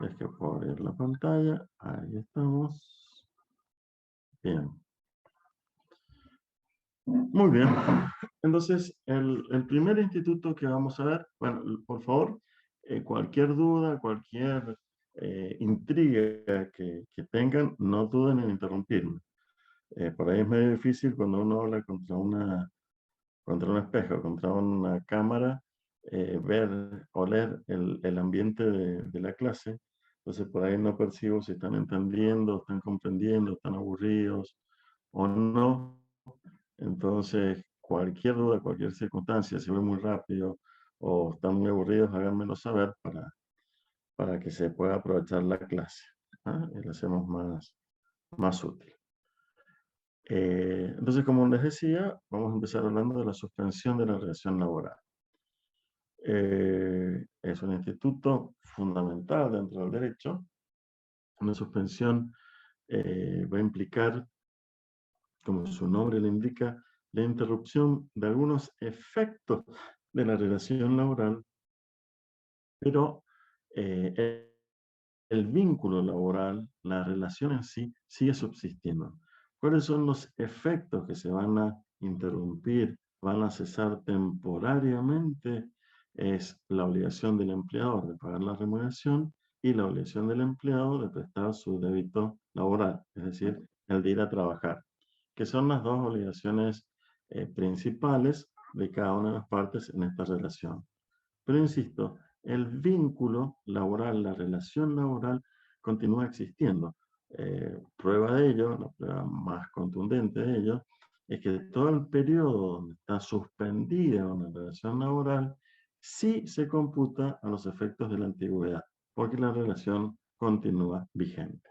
Es que puedo abrir la pantalla. Ahí estamos. Bien. Muy bien. Entonces, el primer instituto que vamos a ver, bueno, por favor, cualquier duda, cualquier intriga que tengan, no duden en interrumpirme. Por ahí es medio difícil cuando uno habla contra un espejo, contra una cámara, ver, oler el ambiente de la clase. Entonces, por ahí no percibo si están entendiendo, están comprendiendo, están aburridos o no. Entonces, cualquier duda, cualquier circunstancia, si voy muy rápido o están muy aburridos, háganmelo saber para que se pueda aprovechar la clase, ¿ah? Y la hacemos más útil. Entonces, como les decía, vamos a empezar hablando de la suspensión de la relación laboral. Es un instituto fundamental dentro del derecho. Una suspensión va a implicar, como su nombre le indica, la interrupción de algunos efectos de la relación laboral, pero el vínculo laboral, la relación en sí, sigue subsistiendo. ¿Cuáles son los efectos que se van a interrumpir, van a cesar temporariamente? Es la obligación del empleador de pagar la remuneración y la obligación del empleado de prestar su débito laboral, es decir, el de ir a trabajar, que son las dos obligaciones principales de cada una de las partes en esta relación. Pero insisto, el vínculo laboral, la relación laboral continúa existiendo. Prueba de ello, la prueba más contundente de ello, es que todo el periodo donde está suspendida una relación laboral, sí se computa a los efectos de la antigüedad, porque la relación continúa vigente.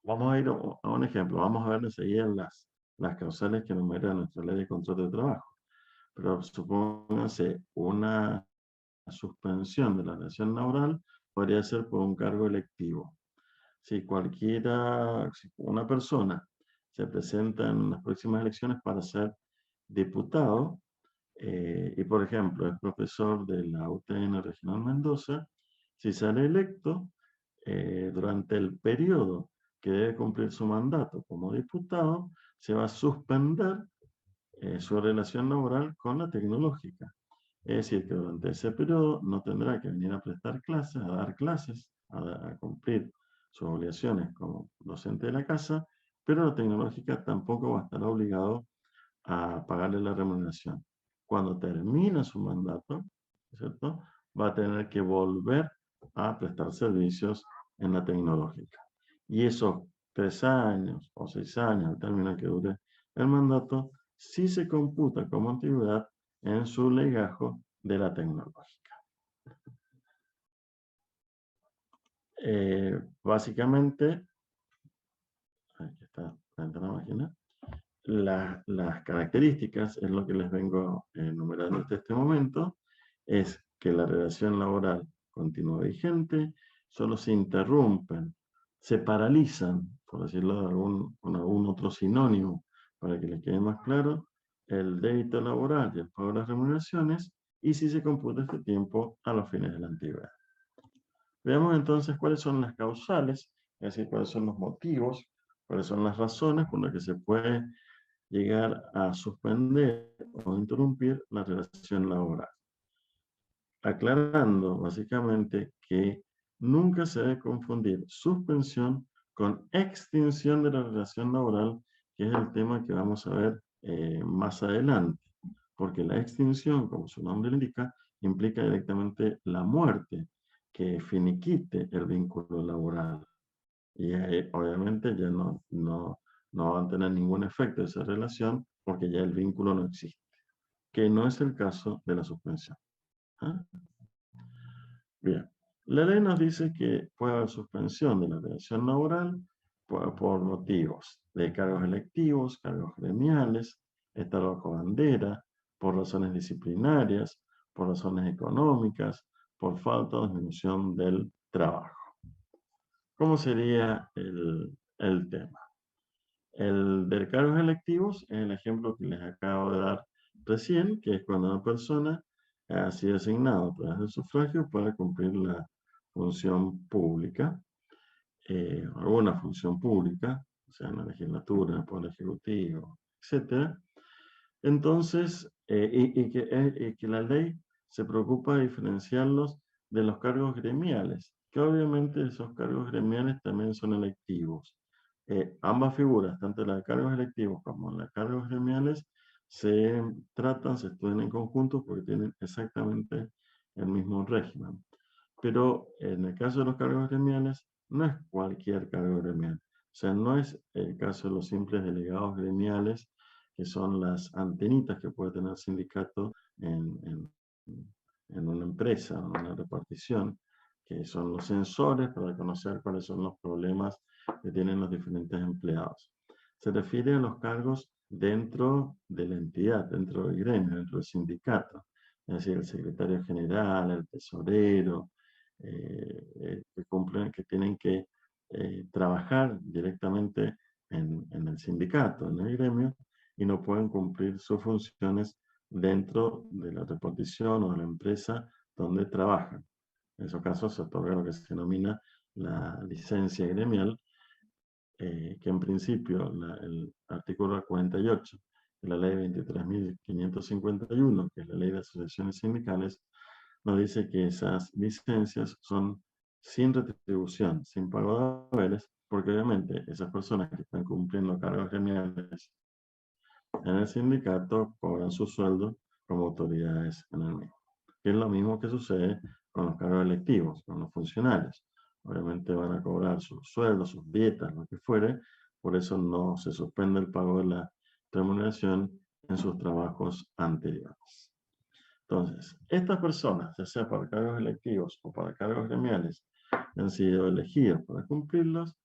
Vamos a ir a un ejemplo, vamos a ver enseguida las causales que enumera nuestra ley de contrato de trabajo. Pero supóngase una suspensión de la relación laboral podría ser por un cargo electivo. Si una persona se presenta en las próximas elecciones para ser diputado, y por ejemplo es profesor de la UTN Regional Mendoza, si sale electo, durante el periodo que debe cumplir su mandato como diputado, se va a suspender su relación laboral con la tecnológica. Es decir, que durante ese periodo no tendrá que venir a prestar clases, a dar clases, a cumplir sus obligaciones como docente de la casa, pero la tecnológica tampoco va a estar obligado a pagarle la remuneración. Cuando termina su mandato, ¿cierto?, va a tener que volver a prestar servicios en la tecnológica. Y esos 3 años o 6 años, al término que dure el mandato, sí se computa como antigüedad en su legajo de la tecnológica. Básicamente, aquí está la máquina, las características, es lo que les vengo enumerando hasta este momento, es que la relación laboral continúa vigente, solo se interrumpen, se paralizan, por decirlo con algún otro sinónimo, para que les quede más claro, el débito laboral y el pago de las remuneraciones, y si se computa este tiempo a los fines de la antigüedad. Veamos entonces cuáles son las causales, es decir, cuáles son los motivos, cuáles son las razones por las que se puede llegar a suspender o interrumpir la relación laboral. Aclarando básicamente que nunca se debe confundir suspensión con extinción de la relación laboral, que es el tema que vamos a ver más adelante, porque la extinción, como su nombre indica, implica directamente la muerte, que finiquite el vínculo laboral. Y obviamente ya no van a tener ningún efecto de esa relación porque ya el vínculo no existe, que no es el caso de la suspensión. ¿Ah? Bien, la ley nos dice que puede haber suspensión de la relación laboral por motivos de cargos electivos, cargos gremiales, estar bajo bandera, por razones disciplinarias, por razones económicas, por falta o disminución del trabajo. ¿Cómo sería el tema? El de cargos electivos es el ejemplo que les acabo de dar recién, que es cuando una persona ha sido asignada a través del sufragio para cumplir función pública, alguna función pública, o sea, en la legislatura, en el Poder Ejecutivo, etc. Entonces, y que la ley se preocupa de diferenciarlos de los cargos gremiales, que obviamente esos cargos gremiales también son electivos. Ambas figuras, tanto la de cargos electivos como la de cargos gremiales, se tratan, se estudian en conjunto porque tienen exactamente el mismo régimen. Pero en el caso de los cargos gremiales, no es cualquier cargo gremial. O sea, no es el caso de los simples delegados gremiales, que son las antenitas que puede tener el sindicato en una empresa o en una repartición, que son los sensores para conocer cuáles son los problemas que tienen los diferentes empleados. Se refiere a los cargos dentro de la entidad, dentro del gremio, dentro del sindicato. Es decir, el secretario general, el tesorero, que tienen que trabajar directamente en el sindicato, en el gremio, y no pueden cumplir sus funciones dentro de la repartición o de la empresa donde trabajan. En esos casos se otorga lo que se denomina la licencia gremial, que en principio el artículo 48 de la ley 23.551, que es la ley de asociaciones sindicales, nos dice que esas licencias son sin retribución, sin pago de haberes, porque obviamente esas personas que están cumpliendo cargos gremiales en el sindicato cobran su sueldo como autoridades en el mismo. Que es lo mismo que sucede con los cargos electivos, con los funcionarios. Obviamente van a cobrar sus sueldos, sus dietas, lo que fuere, por eso no se suspende el pago de la remuneración en sus trabajos anteriores. Entonces, estas personas, ya sea para cargos electivos o para cargos gremiales, han sido elegidas para cumplirlos.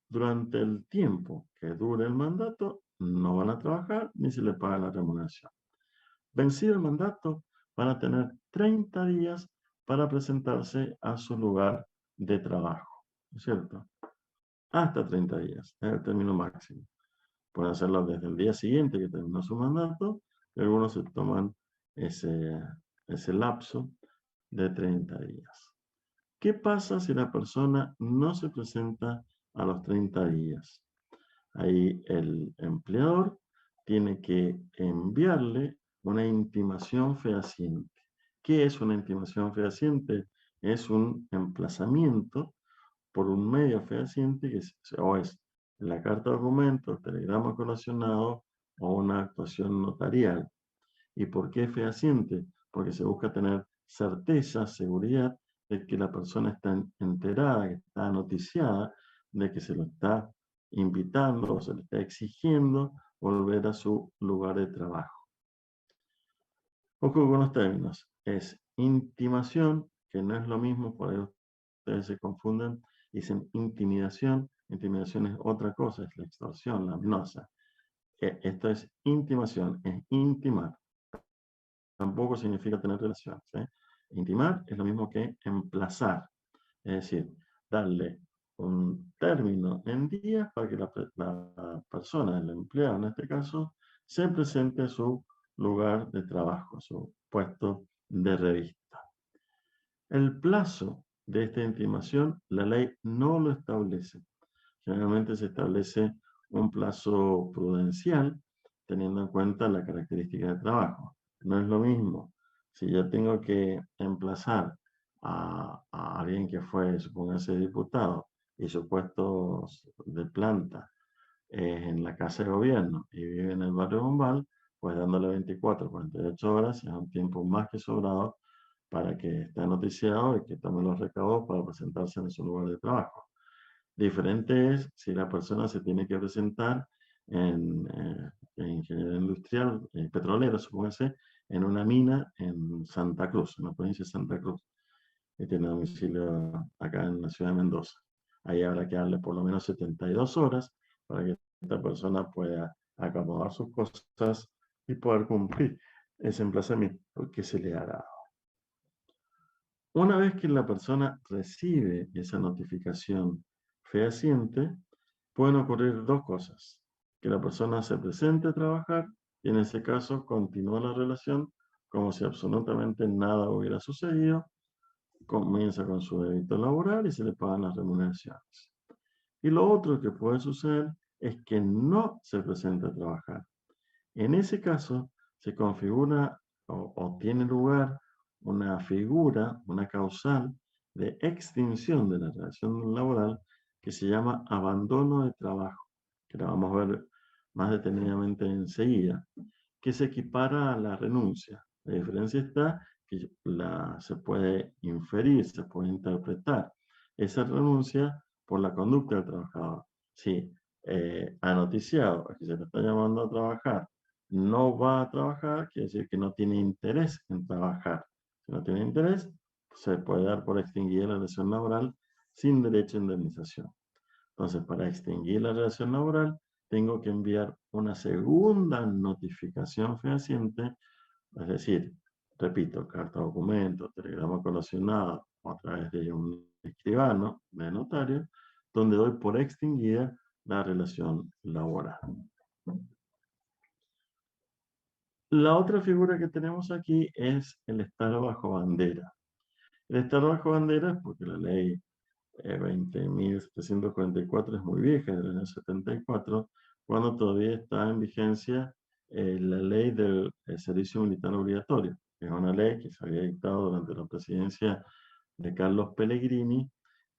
Durante el tiempo que dure el mandato, no van a trabajar ni se les paga la remuneración. Vencido el mandato, van a tener 30 días para presentarse a su lugar de trabajo, ¿no es cierto? Hasta 30 días, es el término máximo. Pueden hacerlo desde el día siguiente que terminó su mandato, y algunos se toman ese lapso de 30 días. ¿Qué pasa si la persona no se presenta a los 30 días? Ahí el empleador tiene que enviarle una intimación fehaciente. ¿Qué es una intimación fehaciente? Es un emplazamiento por un medio fehaciente que o es la carta de documento, el telegrama colacionado o una actuación notarial. ¿Y por qué fehaciente? Porque se busca tener certeza, seguridad de que la persona está enterada, que está noticiada, de que se lo está invitando o se le está exigiendo volver a su lugar de trabajo. Ojo con los términos. Es intimación, que no es lo mismo, por ahí ustedes se confunden, dicen intimidación. Intimidación es otra cosa, es la extorsión, la amenaza. Esto es intimación, es intimar. Tampoco significa tener relaciones. Intimar es lo mismo que emplazar, es decir, darle un término en días para que la persona, el empleado en este caso, se presente a su lugar de trabajo, a su puesto de revista. El plazo de esta intimación, la ley no lo establece. Generalmente se establece un plazo prudencial, teniendo en cuenta la característica de trabajo. No es lo mismo si yo tengo que emplazar a alguien que fue, supóngase, diputado y su puesto de planta en la casa de gobierno y vive en el barrio Bombal, pues dándole 24, 48 horas es un tiempo más que sobrado para que esté noticiado y que tome los recaudos para presentarse en su lugar de trabajo. Diferente es si la persona se tiene que presentar en ingeniería industrial, petrolera, supóngase, en una mina en Santa Cruz, en la provincia de Santa Cruz, que tiene domicilio acá en la ciudad de Mendoza. Ahí habrá que darle por lo menos 72 horas para que esta persona pueda acomodar sus cosas y poder cumplir ese emplazamiento que se le ha dado. Una vez que la persona recibe esa notificación fehaciente, pueden ocurrir dos cosas. Que la persona se presente a trabajar y en ese caso continúa la relación como si absolutamente nada hubiera sucedido. comienza con su débito laboral y se le pagan las remuneraciones. Y lo otro que puede suceder es que no se presenta a trabajar. En ese caso, se configura o tiene lugar una figura, una causal de extinción de la relación laboral que se llama abandono de trabajo, que la vamos a ver más detenidamente enseguida, que se equipara a la renuncia. La diferencia está que se puede inferir, se puede interpretar esa renuncia por la conducta del trabajador. Si ha noticiado que se le está llamando a trabajar, no va a trabajar, quiere decir que no tiene interés en trabajar. Si no tiene interés, se puede dar por extinguida la relación laboral sin derecho a indemnización. Entonces, para extinguir la relación laboral, tengo que enviar una segunda notificación fehaciente, es decir, repito, carta documento, telegrama colacionado o a través de un escribano, de notario, donde doy por extinguida la relación laboral. La otra figura que tenemos aquí es el estar bajo bandera. El estar bajo bandera es porque la ley 20.744 es muy vieja, del año 74, cuando todavía está en vigencia la ley del servicio militar obligatorio, que es una ley que se había dictado durante la presidencia de Carlos Pellegrini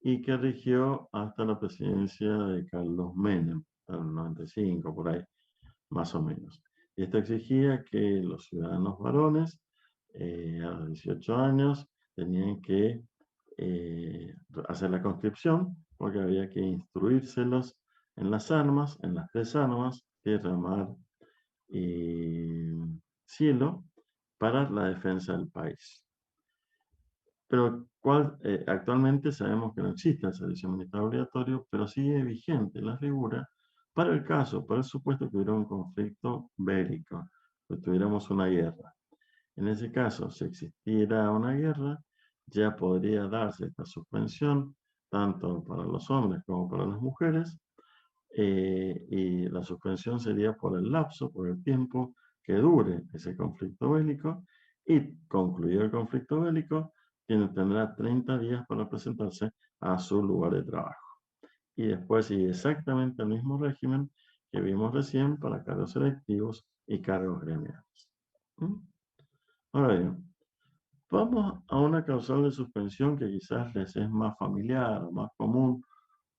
y que rigió hasta la presidencia de Carlos Menem, en el 95, por ahí, más o menos. Y esto exigía que los ciudadanos varones a los 18 años tenían que hacer la conscripción porque había que instruírselos en las armas, en las 3 armas, tierra, mar y cielo, para la defensa del país. Pero actualmente sabemos que no existe el servicio militar obligatorio, pero sigue vigente la figura para el caso, para el supuesto que hubiera un conflicto bélico, que tuviéramos una guerra. En ese caso, si existiera una guerra, ya podría darse esta suspensión, tanto para los hombres como para las mujeres, y la suspensión sería por el lapso, por el tiempo que dure ese conflicto bélico, y concluido el conflicto bélico, quien tendrá 30 días para presentarse a su lugar de trabajo. Y después sigue exactamente el mismo régimen que vimos recién para cargos selectivos y cargos gremiales. ¿Mm? Ahora bien, vamos a una causal de suspensión que quizás les es más familiar o más común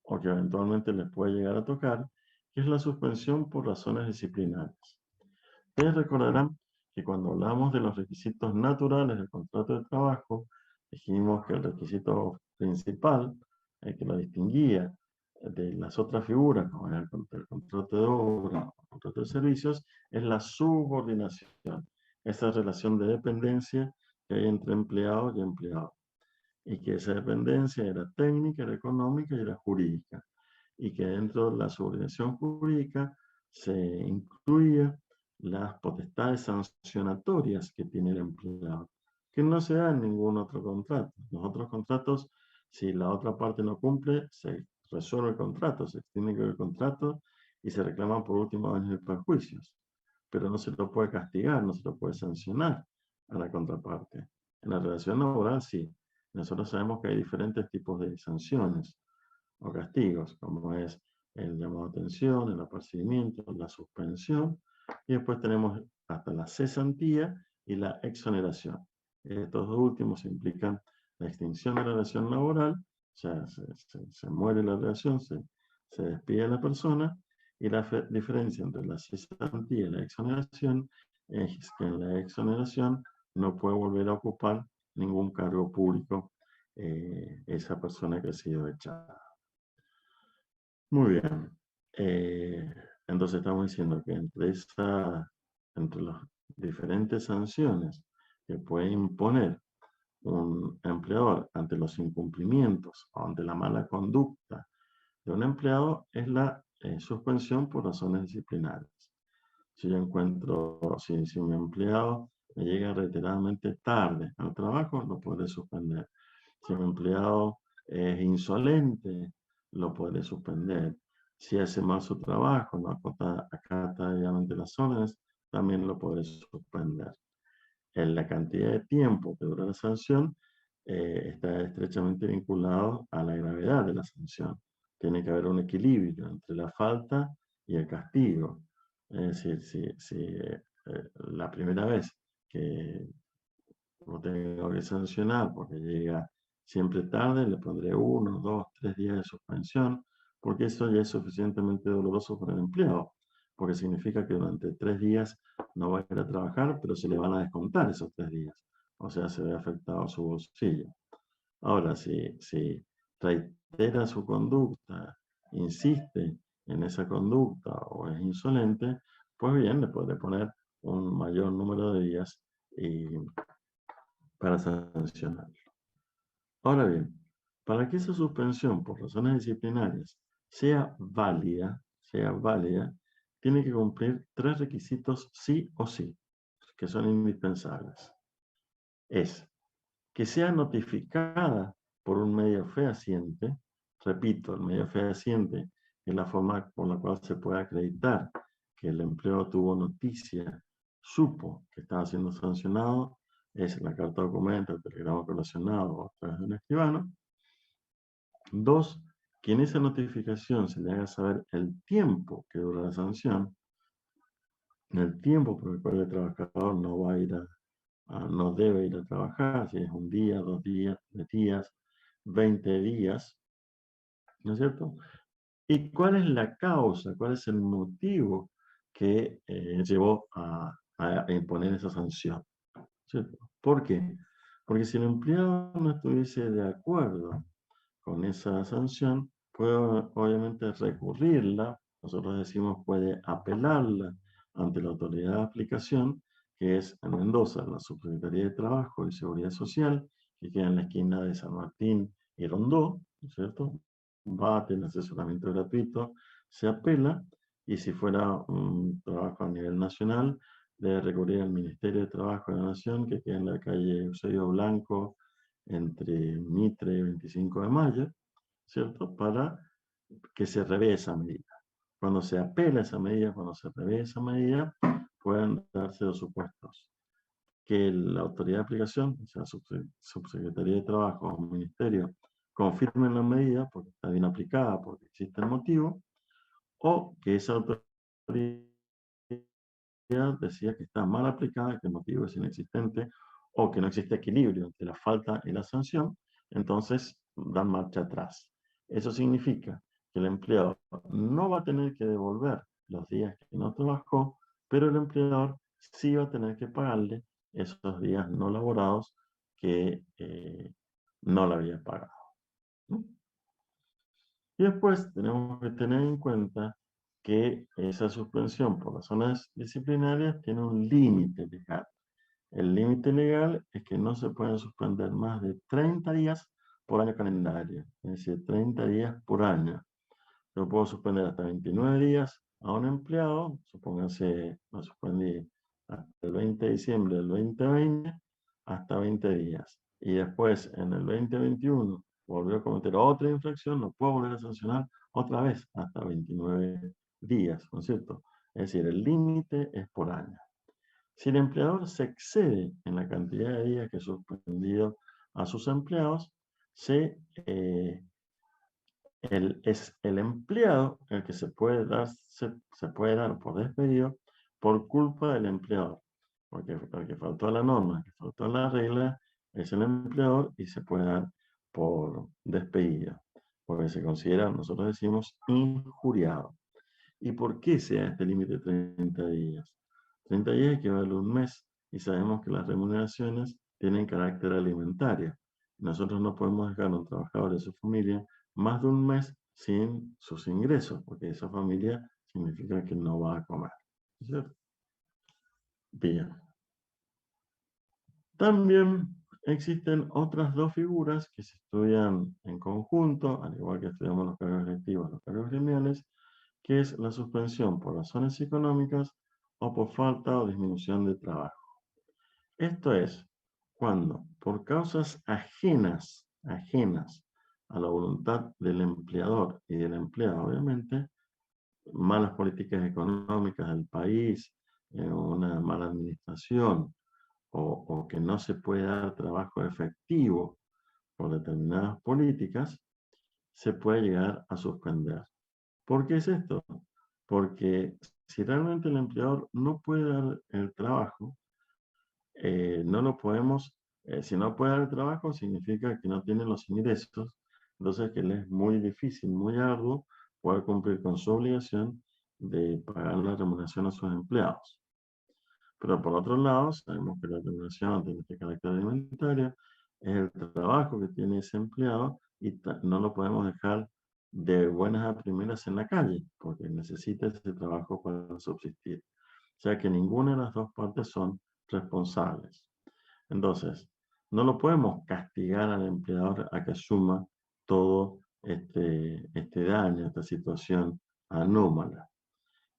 o que eventualmente les puede llegar a tocar, que es la suspensión por razones disciplinarias. Ustedes recordarán que cuando hablamos de los requisitos naturales del contrato de trabajo, dijimos que el requisito principal, el que lo distinguía de las otras figuras, como era el contrato de obra o el contrato de servicios, es la subordinación, esa relación de dependencia que hay entre empleado y empleado, y que esa dependencia era técnica, era económica y era jurídica, y que dentro de la subordinación jurídica se incluía las potestades sancionatorias que tiene el empleado, que no se da en ningún otro contrato. Los otros contratos, si la otra parte no cumple, se resuelve el contrato, se extiende el contrato y se reclaman por último daños y perjuicios. Pero no se lo puede castigar, no se lo puede sancionar a la contraparte. En la relación laboral sí. Nosotros sabemos que hay diferentes tipos de sanciones o castigos, como es el llamado a atención, el apercibimiento, la suspensión, y después tenemos hasta la cesantía y la exoneración. Estos dos últimos implican la extinción de la relación laboral, o sea, se muere la relación, se despide a la persona, y la diferencia entre la cesantía y la exoneración es que en la exoneración no puede volver a ocupar ningún cargo público esa persona que ha sido echada. Muy bien. Entonces estamos diciendo que entre las diferentes sanciones que puede imponer un empleador ante los incumplimientos o ante la mala conducta de un empleado es la suspensión por razones disciplinarias. Si yo encuentro, si un empleado me llega reiteradamente tarde al trabajo, lo podré suspender. Si un empleado es insolente, lo podré suspender. Si hace mal su trabajo, no acata debidamente las órdenes, también lo podré suspender. En la cantidad de tiempo que dura la sanción está estrechamente vinculado a la gravedad de la sanción. Tiene que haber un equilibrio entre la falta y el castigo. Es decir, si la primera vez que lo tengo que sancionar porque llega siempre tarde, le pondré 1, 2, 3 días de suspensión, porque eso ya es suficientemente doloroso para el empleado, porque significa que durante 3 días no va a ir a trabajar, pero se le van a descontar esos 3 días. O sea, se ve afectado su bolsillo. Ahora, si reitera su conducta, insiste en esa conducta o es insolente, pues bien, le podré poner un mayor número de días y para sancionarlo. Ahora bien, para que esa suspensión por razones disciplinarias sea válida, tiene que cumplir 3 requisitos sí o sí, que son indispensables. Es que sea notificada por un medio fehaciente, repito, el medio fehaciente es la forma por la cual se puede acreditar que el empleado tuvo noticia, supo que estaba siendo sancionado, es la carta documento, el telegrama colacionado o a través de un escribano. 2, que en esa notificación se le haga saber el tiempo que dura la sanción, el tiempo por el cual el trabajador no va a ir no debe ir a trabajar, si es un día, 2 días, 3 días, 20 días, ¿no es cierto? ¿Y cuál es la causa, cuál es el motivo que llevó a imponer esa sanción? ¿Cierto? ¿Por qué? Porque si el empleado no estuviese de acuerdo con esa sanción, puede obviamente recurrirla, nosotros decimos puede apelarla ante la autoridad de aplicación, que es en Mendoza, la Subsecretaría de Trabajo y Seguridad Social, que queda en la esquina de San Martín y Rondó, ¿no es cierto? Va a tener asesoramiento gratuito, se apela, y si fuera un trabajo a nivel nacional, debe recurrir al Ministerio de Trabajo de la Nación, que queda en la calle Eusebio Blanco, entre Mitre y 25 de Mayo, ¿cierto? Para que se revee esa medida. Cuando se apela esa medida, cuando se revee esa medida, pueden darse dos supuestos. Que la autoridad de aplicación, o sea, Subsecretaría de Trabajo o Ministerio, confirmen la medida porque está bien aplicada, porque existe el motivo, o que esa autoridad decía que está mal aplicada, que el motivo es inexistente, o que no existe equilibrio entre la falta y la sanción, entonces dan marcha atrás. Eso significa que el empleado no va a tener que devolver los días que no trabajó, pero el empleador sí va a tener que pagarle esos días no laborados que no le había pagado, ¿no? Y después tenemos que tener en cuenta que esa suspensión por razones disciplinarias tiene un límite legal. El límite legal es que no se pueden suspender más de 30 días por año calendario, es decir, 30 días por año. Yo puedo suspender hasta 29 días a un empleado, supónganse, lo suspendí hasta el 20 de diciembre del 2020, hasta 20 días. Y después, en el 2021, volvió a cometer otra infracción, lo puedo volver a sancionar otra vez hasta 29 días, ¿no es cierto? Es decir, el límite es por año. Si el empleador se excede en la cantidad de días que ha suspendido a sus empleados, es el empleado el que se puede dar por despedido por culpa del empleador. Porque el que faltó a la norma, el que faltó a la regla, es el empleador y se puede dar por despedido. Porque se considera, nosotros decimos, injuriado. ¿Y por qué sea este límite de 30 días? 30 días equivale a un mes y sabemos que las remuneraciones tienen carácter alimentario. Nosotros no podemos dejar a un trabajador de su familia más de un mes sin sus ingresos, porque esa familia significa que no va a comer, ¿cierto? Bien. También existen otras dos figuras que se estudian en conjunto, al igual que estudiamos los cargos electivos, los cargos gremiales, que es la suspensión por razones económicas o por falta o disminución de trabajo. Esto es cuando, por causas ajenas a la voluntad del empleador y del empleado, obviamente, malas políticas económicas del país, una mala administración, o que no se puede dar trabajo efectivo por determinadas políticas, se puede llegar a suspender. ¿Por qué es esto? Porque si realmente el empleador no puede dar el trabajo, no lo podemos, si no puede dar el trabajo, significa que no tiene los ingresos, entonces que le es muy difícil, muy arduo poder cumplir con su obligación de pagar la remuneración a sus empleados. Pero por otro lado, sabemos que la remuneración tiene este carácter alimentario, es el trabajo que tiene ese empleado y no lo podemos dejar de buenas a primeras en la calle, porque necesita ese trabajo para subsistir. O sea que ninguna de las dos partes son responsables. Entonces, no lo podemos castigar al empleador a que asuma todo este daño, esta situación anómala.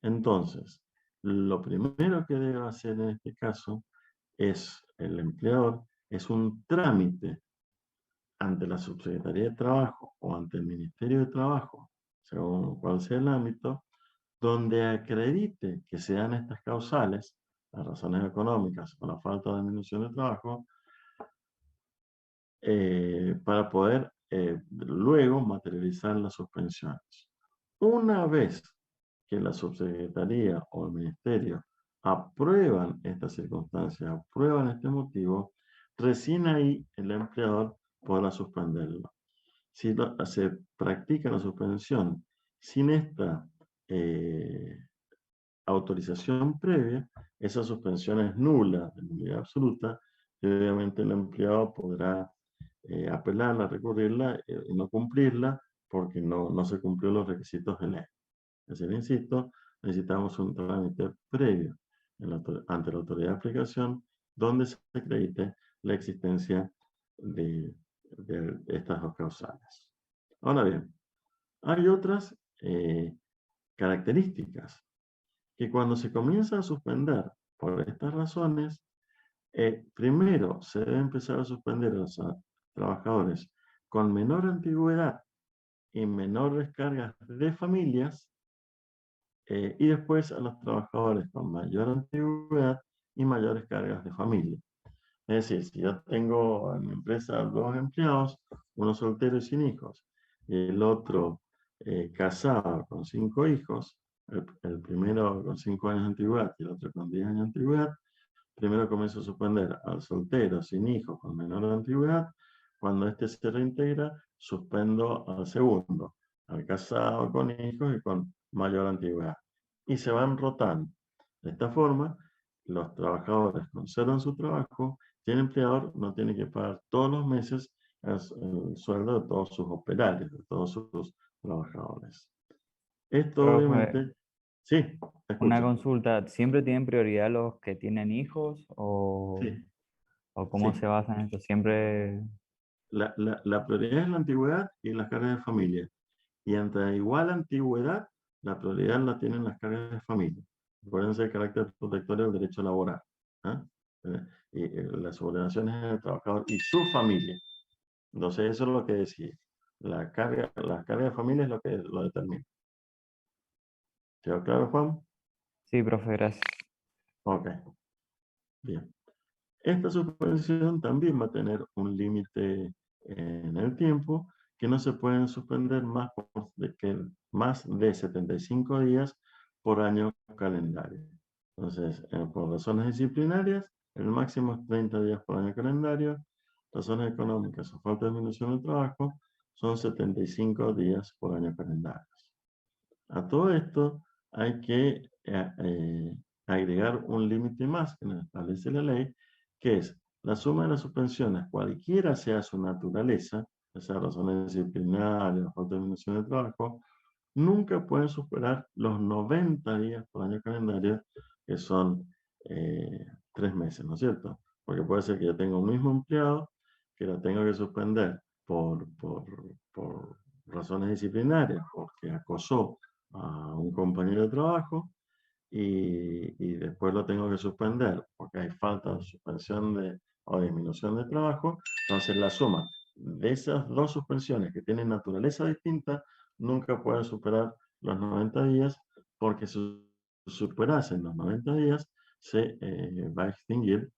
Entonces, lo primero que debe hacer en este caso es el empleador, es un trámite ante la Subsecretaría de Trabajo o ante el Ministerio de Trabajo, según cuál sea el ámbito, donde acredite que se dan estas causales, las razones económicas o la falta de disminución de trabajo, para poder luego materializar las suspensiones. Una vez que la subsecretaría o el ministerio aprueban estas circunstancias, aprueban este motivo, recién ahí el empleador podrá suspenderlo. Si se practica la suspensión sin esta autorización previa, esa suspensión es nula, de nulidad absoluta, y obviamente el empleado podrá apelarla, recurrirla y no cumplirla porque no se cumplió los requisitos de ley. Es decir, insisto, necesitamos un trámite previo ante la autoridad de aplicación donde se acredite la existencia de estas dos causales. Ahora bien, hay otras características que cuando se comienza a suspender por estas razones, primero se debe empezar a suspender a los trabajadores con menor antigüedad y menores cargas de familias, y después a los trabajadores con mayor antigüedad y mayores cargas de familia. Es decir, si yo tengo en mi empresa dos empleados, uno soltero y sin hijos, y el otro casado con 5 hijos, el primero con 5 años de antigüedad y el otro con 10 años de antigüedad, primero comienzo a suspender al soltero sin hijos con menor antigüedad. Cuando este se reintegra, suspendo al segundo, al casado con hijos y con mayor antigüedad. Y se van rotando. De esta forma, los trabajadores conservan su trabajo y el empleador no tiene que pagar todos los meses el sueldo de todos sus operarios, de todos sus trabajadores. Esto Profe, obviamente, sí, una escucho. consulta, ¿siempre tienen prioridad los que tienen hijos Sí, o cómo se sí. basa en esto? Siempre, La prioridad es la antigüedad y las cargas de familia. Y ante igual antigüedad, la prioridad la tienen las cargas de familia. Acuérdense el carácter protector del derecho laboral. ¿Ah? Y las obligaciones del trabajador y su familia. Entonces, eso es lo que decide. Las cargas de familia es lo que lo determina. ¿Quedó claro, Juan? sí, profe, gracias. Ok, bien. Esta suspensión también va a tener un límite en el tiempo que no se pueden suspender más de 75 días por año calendario. Entonces, por razones disciplinarias, el máximo es 30 días por año calendario. Razones económicas o falta de disminución del trabajo son 75 días por año calendario. A todo esto hay que agregar un límite más que nos establece la ley, que es la suma de las suspensiones, cualquiera sea su naturaleza, ya sea razones disciplinarias o falta de disminución de trabajo, nunca pueden superar los 90 días por año calendario, que son 3 meses, ¿no es cierto? Porque puede ser que yo tenga un mismo empleado que lo tenga que suspender por razones disciplinarias, porque acosó a un compañero de trabajo y después lo tengo que suspender porque hay falta de suspensión o disminución de trabajo. Entonces la suma de esas dos suspensiones que tienen naturaleza distinta nunca puede superar los 90 días, porque si superasen los 90 días se va a extinguir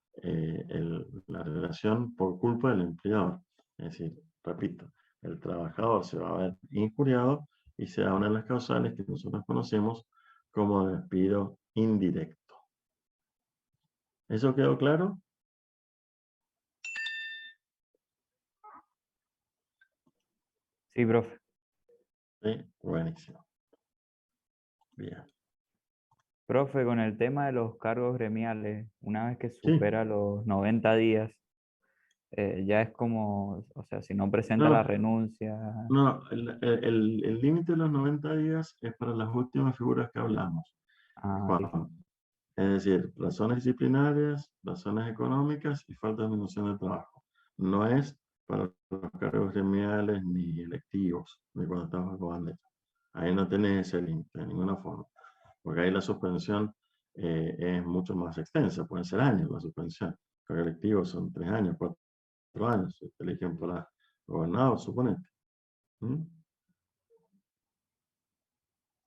la relación por culpa del empleador. Es decir, repito, el trabajador se va a ver injuriado y se da una de las causales que nosotros conocemos como despido indirecto. ¿Eso quedó claro? Sí, profe. Sí, buenísimo. Bien. Profe, con el tema de los cargos gremiales, una vez que Sí, supera los 90 días, ya es como, o sea, si no presenta la no, renuncia. no, el límite de los 90 días es para las últimas figuras que hablamos. Ah, listo. Juan. Es decir, razones disciplinarias, razones económicas y falta de disminución de trabajo. No es para los cargos gremiales ni electivos, ni cuando estás bajo bandera. Ahí no tenés ese límite de ninguna forma, porque ahí la suspensión es mucho más extensa, pueden ser años la suspensión. Cargos electivos son 3 años, 4 años, si te eligen para gobernador, suponete. ¿Mm?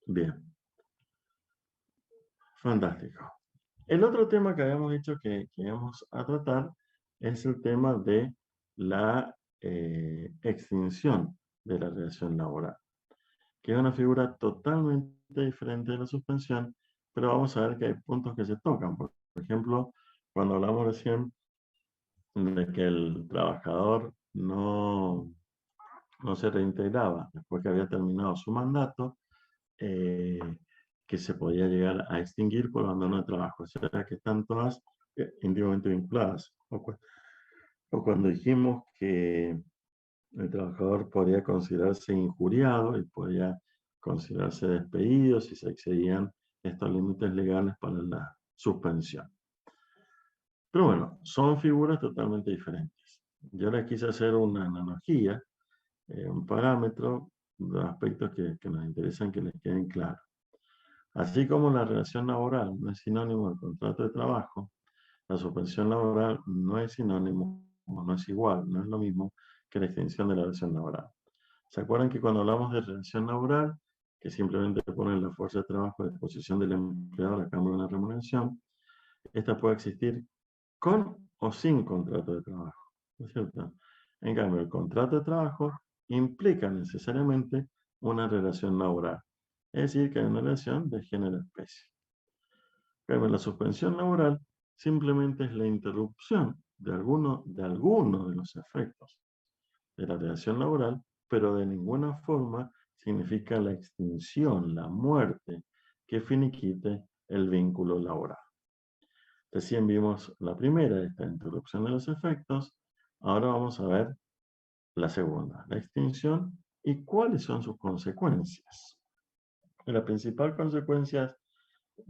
Bien, fantástico. El otro tema que habíamos dicho que íbamos a tratar es el tema de la extinción de la relación laboral, que es una figura totalmente diferente de la suspensión, pero vamos a ver que hay puntos que se tocan. Por ejemplo, cuando hablamos recién de que el trabajador no se reintegraba después que había terminado su mandato, eh, que se podía llegar a extinguir por abandono de trabajo. O sea, que están todas íntimamente vinculadas. O cuando dijimos que el trabajador podía considerarse injuriado y podía considerarse despedido si se excedían estos límites legales para la suspensión. Pero bueno, son figuras totalmente diferentes. Yo les quise hacer una analogía, un parámetro de aspectos que nos interesan que les queden claros. Así como la relación laboral no es sinónimo del contrato de trabajo, la suspensión laboral no es sinónimo, o no es igual, no es lo mismo que la extinción de la relación laboral. ¿Se acuerdan que cuando hablamos de relación laboral, que simplemente ponen la fuerza de trabajo a disposición del empleador a cambio de una remuneración, esta puede existir con o sin contrato de trabajo? ¿No es cierto? En cambio, el contrato de trabajo implica necesariamente una relación laboral, es decir, que hay una relación de género-especie. Pero la suspensión laboral simplemente es la interrupción de alguno de los efectos de la relación laboral, pero de ninguna forma significa la extinción, la muerte que finiquite el vínculo laboral. Recién vimos la primera, esta interrupción de los efectos. Ahora vamos a ver la segunda, la extinción y cuáles son sus consecuencias. La principal consecuencia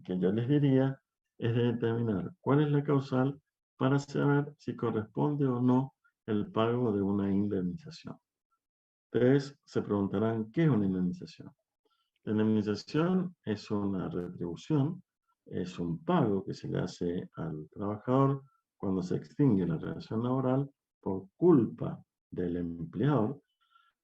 que yo les diría es de determinar cuál es la causal para saber si corresponde o no el pago de una indemnización. Ustedes se preguntarán, ¿qué es una indemnización? La indemnización es una retribución, es un pago que se le hace al trabajador cuando se extingue la relación laboral por culpa del empleador,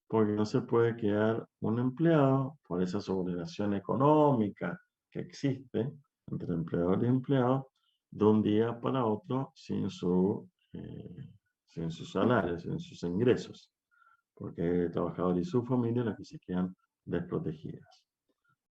porque no se puede quedar un empleado por esa subordinación económica que existe entre empleador y empleado de un día para otro sin su salario, sin sus ingresos, porque es el trabajador y su familia las que se quedan desprotegidas.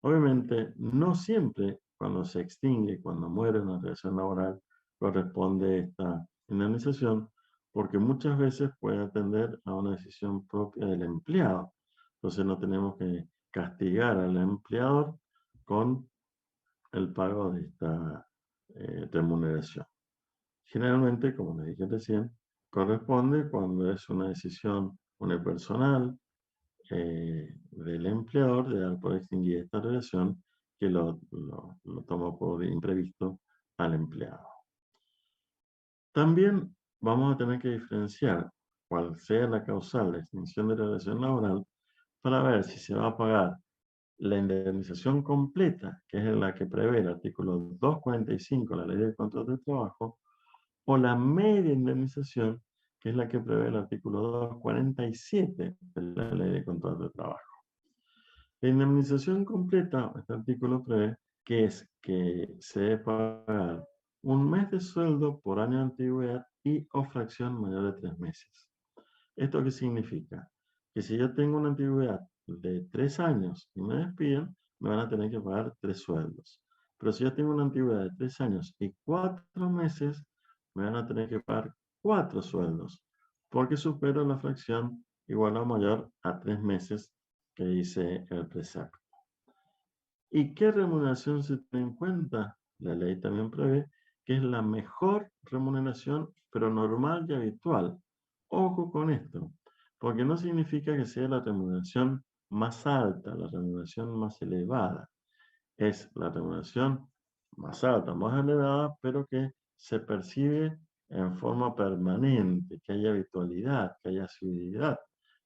Obviamente, no siempre cuando se extingue, cuando muere una relación laboral, corresponde esta indemnización, porque muchas veces puede atender a una decisión propia del empleado. Entonces no tenemos que castigar al empleador con el pago de esta remuneración. Generalmente, como les dije recién, corresponde cuando es una decisión unipersonal del empleador de dar por extinguir esta relación que lo toma por imprevisto al empleado. También vamos a tener que diferenciar cuál sea la causal de extinción de la relación laboral para ver si se va a pagar la indemnización completa, que es la que prevé el artículo 245 de la Ley de Contrato de Trabajo, o la media indemnización, que es la que prevé el artículo 247 de la Ley de Contrato de Trabajo. La indemnización completa, este artículo prevé que es que se debe pagar un mes de sueldo por año de antigüedad y o fracción mayor de 3 meses. ¿Esto qué significa? Que si yo tengo una antigüedad de 3 años y me despiden, me van a tener que pagar 3 sueldos. Pero si yo tengo una antigüedad de 3 años y 4 meses, me van a tener que pagar 4 sueldos, porque supero la fracción igual o mayor a 3 meses que dice el precepto. ¿Y qué remuneración se tiene en cuenta? La ley también prevé que es la mejor remuneración, pero normal y habitual. Ojo con esto, porque no significa que sea la remuneración más alta, la remuneración más elevada. Es la remuneración más alta, más elevada, pero que se percibe en forma permanente, que haya habitualidad, que haya asiduidad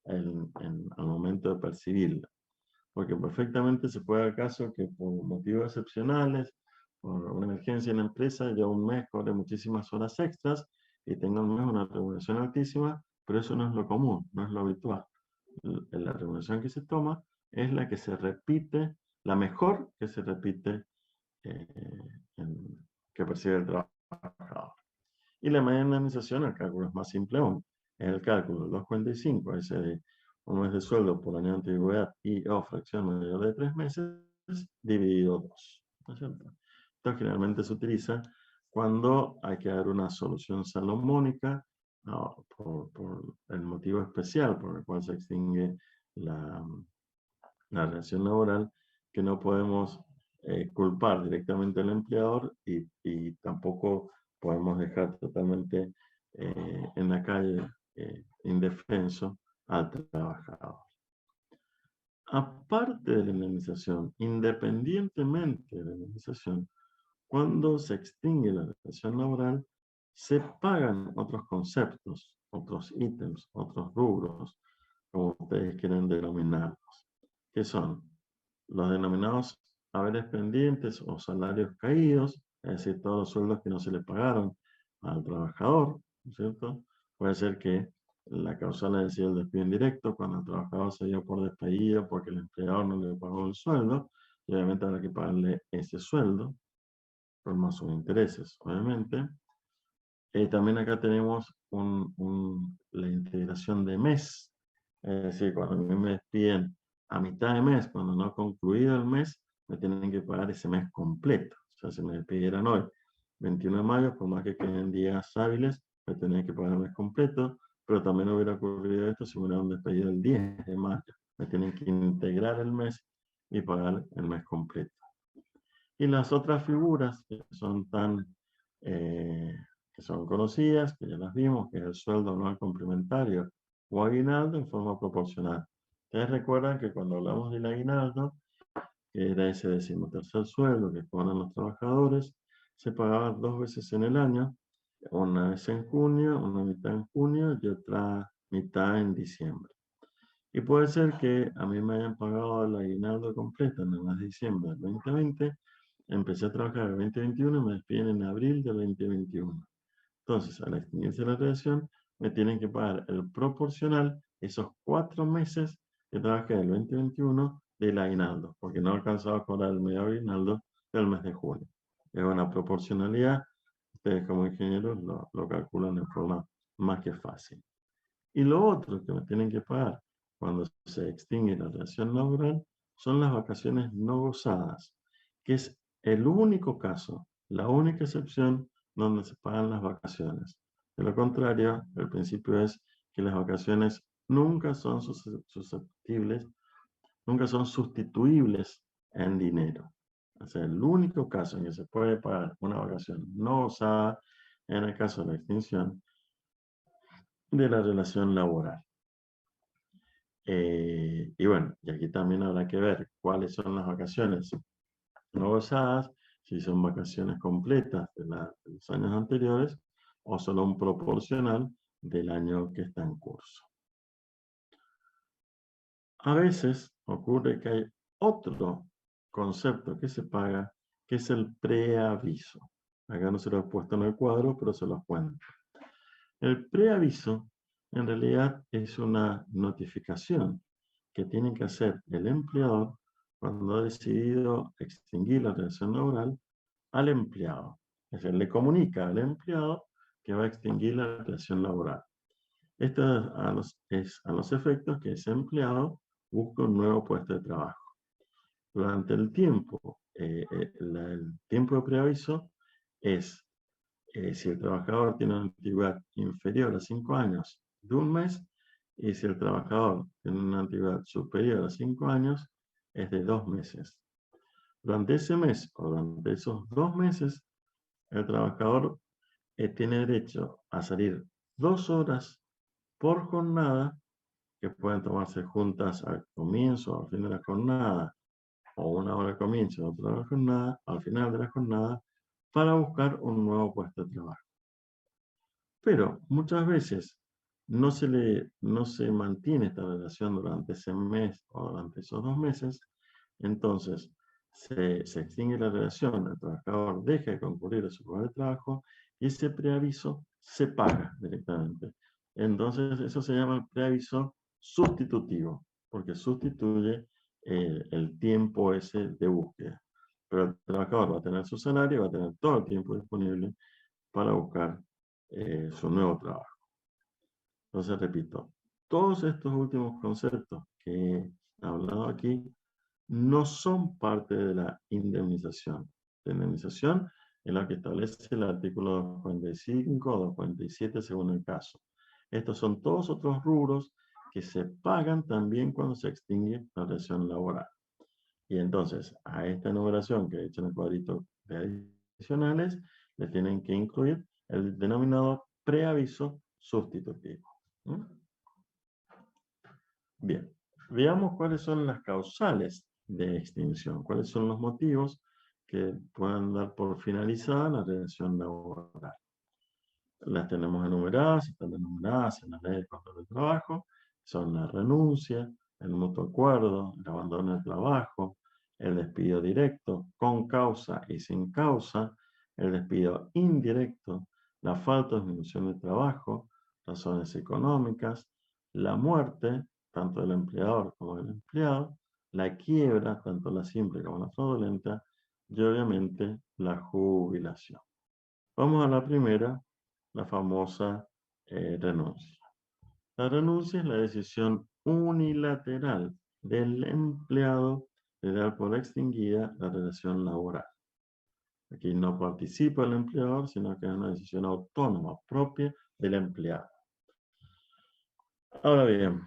al momento de percibirla. Porque perfectamente se puede dar caso que por motivos excepcionales, por una emergencia en la empresa, yo un mes cobre muchísimas horas extras y tengo un mes una remuneración altísima, pero eso no es lo común, no es lo habitual. La remuneración que se toma es la que se repite, la mejor que se repite, eh, que percibe el trabajador. Y la media indemnización, el cálculo es más simple aún. Es el cálculo 2,45, ese de un mes de sueldo por año de antigüedad y o fracción mayor de 3 meses, dividido 2. ¿No es cierto? Esto generalmente se utiliza cuando hay que dar una solución salomónica, no, por el motivo especial por el cual se extingue la relación laboral, que no podemos culpar directamente al empleador y tampoco podemos dejar totalmente en la calle indefenso al trabajador. Aparte de la indemnización, independientemente de la indemnización, cuando se extingue la relación laboral, se pagan otros conceptos, otros ítems, otros rubros, como ustedes quieren denominarlos, que son los denominados haberes pendientes o salarios caídos, es decir, todos los sueldos que no se le pagaron al trabajador, ¿no es cierto? Puede ser que la causal haya sido el despido indirecto, cuando el trabajador se dio por despedido porque el empleador no le pagó el sueldo, y obviamente habrá que pagarle ese sueldo, por más sus intereses, obviamente. También acá tenemos la integración de mes, es decir, cuando a mí me despiden a mitad de mes, cuando no ha concluido el mes, me tienen que pagar ese mes completo. O sea, si me despidieran hoy, 21 de mayo, por más que queden días hábiles, me tienen que pagar el mes completo, pero también hubiera ocurrido esto si me hubieran despedido el 10 de mayo. Me tienen que integrar el mes y pagar el mes completo. Y las otras figuras que son que son conocidas, que ya las vimos, que es el sueldo anual complementario o aguinaldo en forma proporcional. Ustedes recuerdan que cuando hablamos del aguinaldo, que era ese 13º sueldo que cobran los trabajadores, se pagaba 2 veces en el año, una vez en junio, una mitad en junio y otra mitad en diciembre. Y puede ser que a mí me hayan pagado el aguinaldo completo en el mes de diciembre del 2020, empecé a trabajar en el 2021 y me despiden en abril del 2021. Entonces, al extinguirse la relación, me tienen que pagar el proporcional esos 4 meses que trabajé del 2021 del aguinaldo, porque no alcanzaba a cobrar el medio aguinaldo del mes de julio. Es una proporcionalidad, ustedes como ingenieros lo calculan de forma más que fácil. Y lo otro que me tienen que pagar cuando se extingue la relación laboral son las vacaciones no gozadas, que es el único caso, la única excepción donde se pagan las vacaciones. De lo contrario, el principio es que las vacaciones nunca son susceptibles, nunca son sustituibles en dinero. O sea, el único caso en que se puede pagar una vacación no gozada en el caso de la extinción de la relación laboral. Y bueno, y aquí también habrá que ver cuáles son las vacaciones no gozadas, si son vacaciones completas de los años anteriores o solo un proporcional del año que está en curso. A veces ocurre que hay otro concepto que se paga, que es el preaviso. Acá no se lo he puesto en el cuadro, pero se los cuento. El preaviso en realidad es una notificación que tiene que hacer el empleador cuando ha decidido extinguir la relación laboral al empleado. Es decir, le comunica al empleado que va a extinguir la relación laboral. Esto es a los efectos que ese empleado busca un nuevo puesto de trabajo. Durante el tiempo, el tiempo de preaviso es si el trabajador tiene una antigüedad inferior a 5 años, de un mes, y si el trabajador tiene una antigüedad superior a 5 años, es de 2 meses. Durante ese mes o durante esos 2 meses, el trabajador tiene derecho a salir 2 horas por jornada, que pueden tomarse juntas al comienzo o al fin de la jornada, o 1 hora al comienzo, otra hora a la jornada, al final de la jornada, para buscar un nuevo puesto de trabajo. Pero muchas veces no se mantiene esta relación durante ese mes o durante esos 2 meses, entonces se extingue la relación, el trabajador deja de concurrir a su lugar de trabajo y ese preaviso se paga directamente. Entonces eso se llama el preaviso sustitutivo, porque sustituye el tiempo ese de búsqueda. Pero el trabajador va a tener su salario, va a tener todo el tiempo disponible para buscar su nuevo trabajo. Entonces, repito, todos estos últimos conceptos que he hablado aquí no son parte de la indemnización. La indemnización es la que establece el artículo 245 o 247 según el caso. Estos son todos otros rubros que se pagan también cuando se extingue la relación laboral. Y entonces, a esta enumeración que he hecho en el cuadrito de adicionales, le tienen que incluir el denominado preaviso sustitutivo. ¿Mm? Bien, veamos cuáles son las causales de extinción, cuáles son los motivos que puedan dar por finalizada la relación laboral. Las tenemos enumeradas, están enumeradas en la ley de control del trabajo, son la renuncia, el mutuo acuerdo, el abandono del trabajo, el despido directo, con causa y sin causa, el despido indirecto, la falta de disminución de trabajo, razones económicas, la muerte, tanto del empleador como del empleado, la quiebra, tanto la simple como la fraudulenta, y obviamente la jubilación. Vamos a la primera, la famosa renuncia. La renuncia es la decisión unilateral del empleado de dar por extinguida la relación laboral. Aquí no participa el empleador, sino que es una decisión autónoma, propia del empleado. Ahora bien,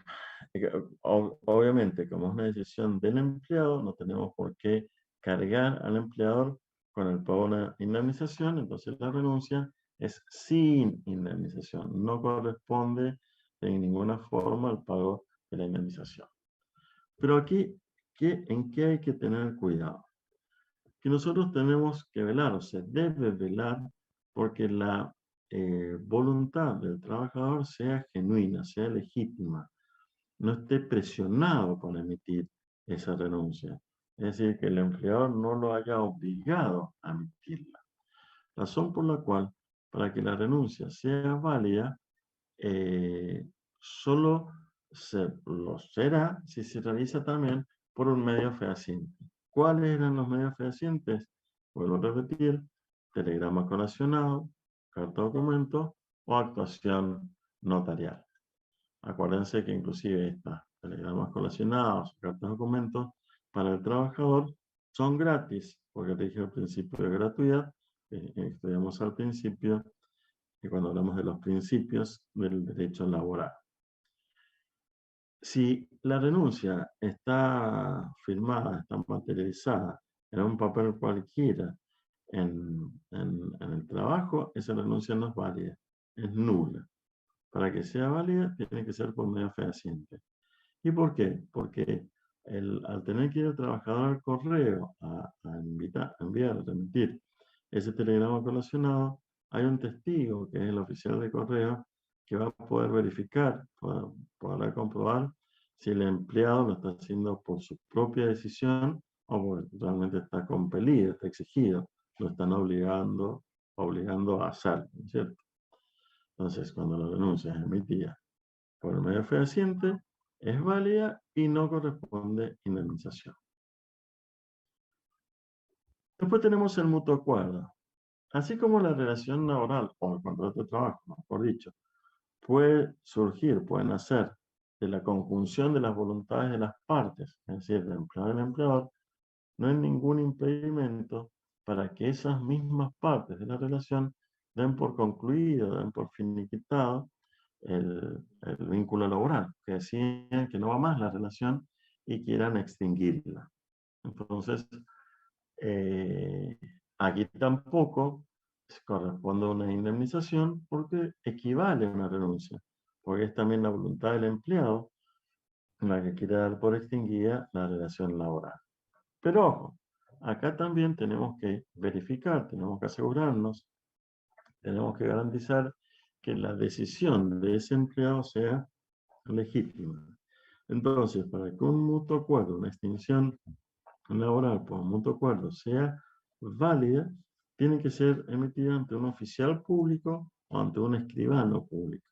obviamente, como es una decisión del empleado, no tenemos por qué cargar al empleador con el pago de una indemnización, entonces la renuncia es sin indemnización, no corresponde en ninguna forma al pago de la indemnización. Pero aquí, ¿en qué hay que tener cuidado? Que nosotros tenemos que velar, o se debe velar, porque la voluntad del trabajador sea genuina, sea legítima, no esté presionado para emitir esa renuncia. Es decir, que el empleador no lo haya obligado a emitirla. Razón por la cual, para que la renuncia sea válida, solo lo será si se realiza también por un medio fehaciente. ¿Cuáles eran los medios fehacientes? Vuelvo a repetir, telegrama colacionado, carta documento o actuación notarial. Acuérdense que inclusive estos telegramas colacionados, cartas documentos, para el trabajador son gratis, porque te dije al principio de gratuidad, estudiamos al principio, y cuando hablamos de los principios del derecho laboral. Si la renuncia está firmada, está materializada en un papel cualquiera en el trabajo, esa renuncia no es válida, es nula. Para que sea válida, tiene que ser por medio fehaciente. ¿Y por qué? Porque al tener que ir el trabajador al correo a enviar, a remitir ese telegrama colacionado, hay un testigo, que es el oficial de correo, que va a poder verificar, podrá comprobar si el empleado lo está haciendo por su propia decisión o porque realmente está compelido, está exigido, lo están obligando a hacer, ¿no es cierto? Entonces, cuando la denuncia es emitida por el medio fehaciente, es válida y no corresponde indemnización. Después tenemos el mutuo acuerdo. Así como la relación laboral o el contrato de trabajo, mejor dicho, puede surgir, puede nacer de la conjunción de las voluntades de las partes, es decir, del empleador y el empleador, no hay ningún impedimento para que esas mismas partes de la relación den por concluido, den por finiquitado el vínculo laboral, que decían que no va más la relación y quieran extinguirla. Entonces, aquí tampoco corresponde una indemnización porque equivale a una renuncia, porque es también la voluntad del empleado la que quiere dar por extinguida la relación laboral. Pero ojo, acá también tenemos que verificar, tenemos que asegurarnos, tenemos que garantizar que la decisión de ese empleado sea legítima. Entonces, para que un mutuo acuerdo, una extinción laboral por mutuo acuerdo sea válida, tiene que ser emitida ante un oficial público o ante un escribano público.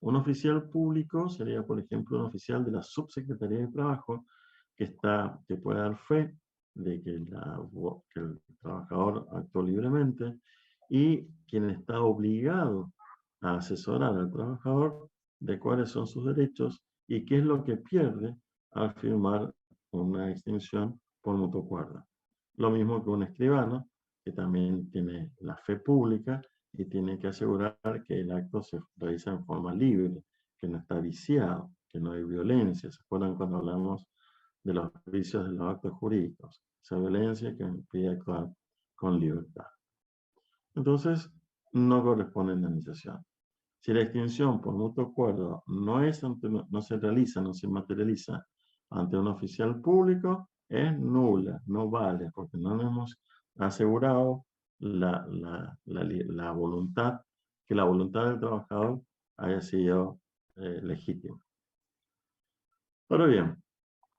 Un oficial público sería, por ejemplo, un oficial de la Subsecretaría de Trabajo que puede dar fe de que el trabajador actuó libremente y quien está obligado a asesorar al trabajador de cuáles son sus derechos y qué es lo que pierde al firmar una extinción por mutuo acuerdo. Lo mismo que un escribano, que también tiene la fe pública y tiene que asegurar que el acto se realiza en forma libre, que no está viciado, que no hay violencia. ¿Se acuerdan cuando hablamos de los vicios de los actos jurídicos? Esa violencia que impide actuar con libertad. Entonces, no corresponde indemnización. Si la extinción por mutuo acuerdo no se realiza, no se materializa ante un oficial público, es nula, no vale, porque no hemos asegurado la voluntad, que la voluntad del trabajador haya sido legítima. Ahora bien,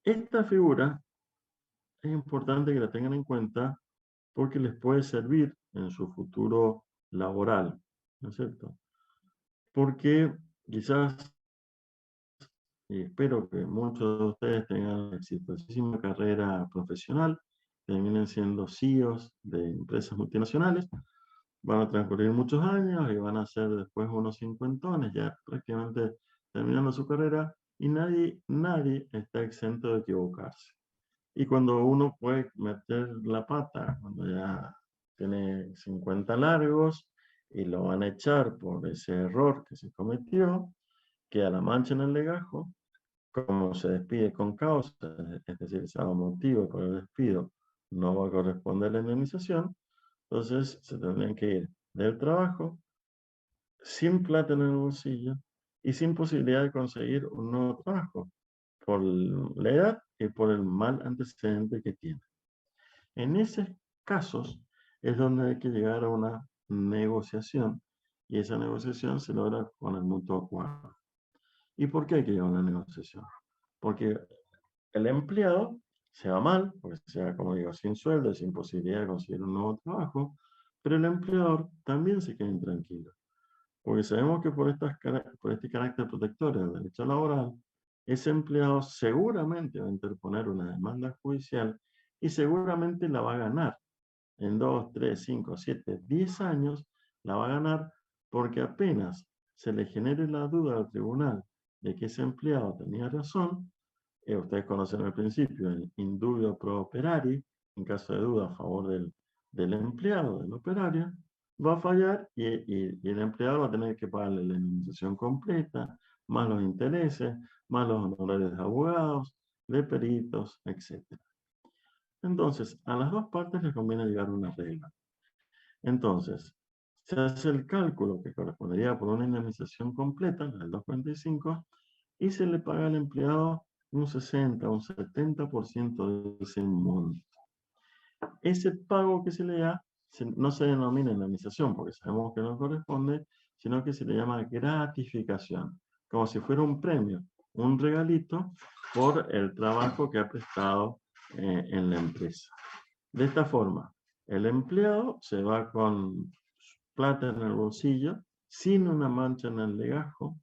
esta figura es importante que la tengan en cuenta porque les puede servir en su futuro laboral, ¿no es cierto? Porque quizás, y espero que muchos de ustedes tengan una exitosísima carrera profesional, terminen siendo CEOs de empresas multinacionales, van a transcurrir muchos años y van a ser después unos cincuentones, ya prácticamente terminando su carrera, y nadie está exento de equivocarse. Y cuando uno puede meter la pata, cuando ya tiene 50 largos y lo van a echar por ese error que se cometió, queda la mancha en el legajo, como se despide con causa, es decir, si hay motivo por el despido, no va a corresponder la indemnización, entonces se tendrían que ir del trabajo sin plata en el bolsillo y sin posibilidad de conseguir un nuevo trabajo por la edad y por el mal antecedente que tiene. En esos casos es donde hay que llegar a una negociación y esa negociación se logra con el mutuo acuerdo. ¿Y por qué hay que llegar a una negociación? Porque el empleado se va mal, porque se va, como digo, sin sueldo, sin posibilidad de conseguir un nuevo trabajo, pero el empleador también se queda intranquilo, porque sabemos que por este carácter protector del derecho laboral, ese empleado seguramente va a interponer una demanda judicial y seguramente la va a ganar. En 2, 3, 5, 7, 10 años la va a ganar porque apenas se le genere la duda al tribunal de que ese empleado tenía razón, ustedes conocen el principio, el indubio pro operari, en caso de duda a favor del empleado, del operario, va a fallar y el empleado va a tener que pagarle la indemnización completa, más los intereses, más los honorarios de abogados, de peritos, etc. Entonces, a las dos partes les conviene llegar a una regla. Entonces, se hace el cálculo que correspondería por una indemnización completa, el 245, y se le paga al empleado un 60, un 70% de ese monto. Ese pago que se le da no se denomina indemnización, porque sabemos que no corresponde, sino que se le llama gratificación, como si fuera un premio, un regalito por el trabajo que ha prestado en la empresa. De esta forma, el empleado se va con plata en el bolsillo, sin una mancha en el legajo,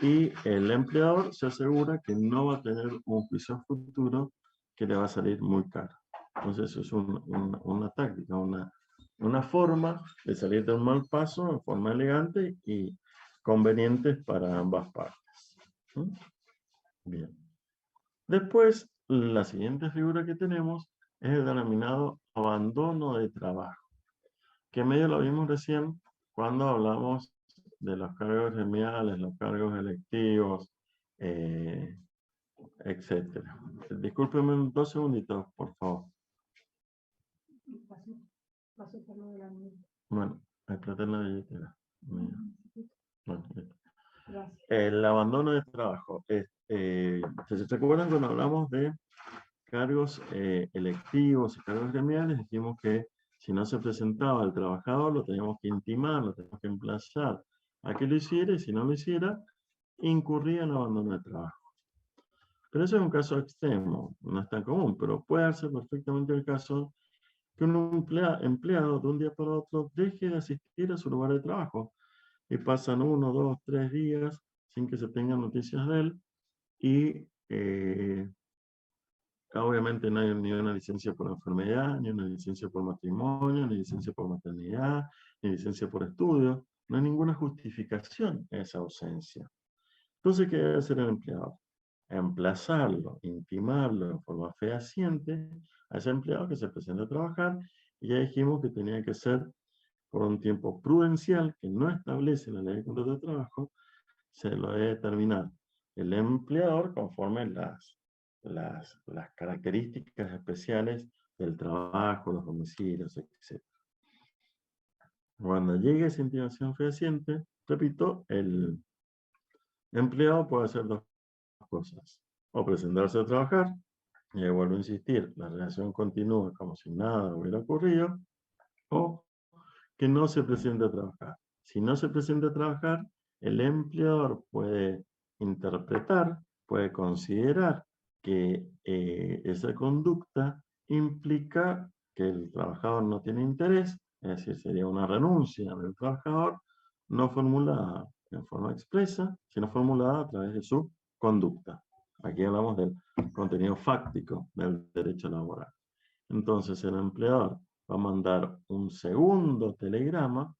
y el empleador se asegura que no va a tener un juicio futuro que le va a salir muy caro. Entonces, eso es una táctica, una forma de salir de un mal paso en forma elegante y convenientes para ambas partes. ¿Mm? Bien. Después, la siguiente figura que tenemos es el denominado abandono de trabajo, que medio lo vimos recién cuando hablamos de los cargos gremiales, los cargos electivos, etc. Discúlpenme 2 segunditos, por favor. Bueno, exploté la billetera. Bueno, el abandono de trabajo. ¿Se recuerdan cuando hablamos de cargos electivos y cargos gremiales? Dijimos que si no se presentaba el trabajador, lo teníamos que intimar, lo teníamos que emplazar a que lo hiciera, y si no lo hiciera, incurría en abandono de trabajo. Pero eso es un caso extremo, no es tan común, pero puede darse perfectamente el caso que un empleado de un día para otro deje de asistir a su lugar de trabajo y pasan 1, 2, 3 días sin que se tengan noticias de él, y obviamente no hay ni una licencia por enfermedad, ni una licencia por matrimonio, ni licencia por maternidad, ni licencia por estudio. No hay ninguna justificación a esa ausencia. Entonces, ¿qué debe hacer el empleador? Emplazarlo, intimarlo en forma fehaciente a ese empleado que se presente a trabajar, y ya dijimos que tenía que ser por un tiempo prudencial que no establece la ley de contrato de trabajo. Se lo debe determinar el empleador conforme las características especiales del trabajo, los domicilios, etc. Cuando llegue esa intimación fehaciente, repito, el empleado puede hacer 2 cosas: o presentarse a trabajar, y vuelvo a insistir, la relación continúa como si nada hubiera ocurrido, o que no se presente a trabajar. Si no se presenta a trabajar, el empleador puede interpretar, puede considerar que esa conducta implica que el trabajador no tiene interés, es decir, sería una renuncia del trabajador, no formulada en forma expresa, sino formulada a través de su conducta. Aquí hablamos del contenido fáctico del derecho laboral. Entonces, el empleador va a mandar un segundo telegrama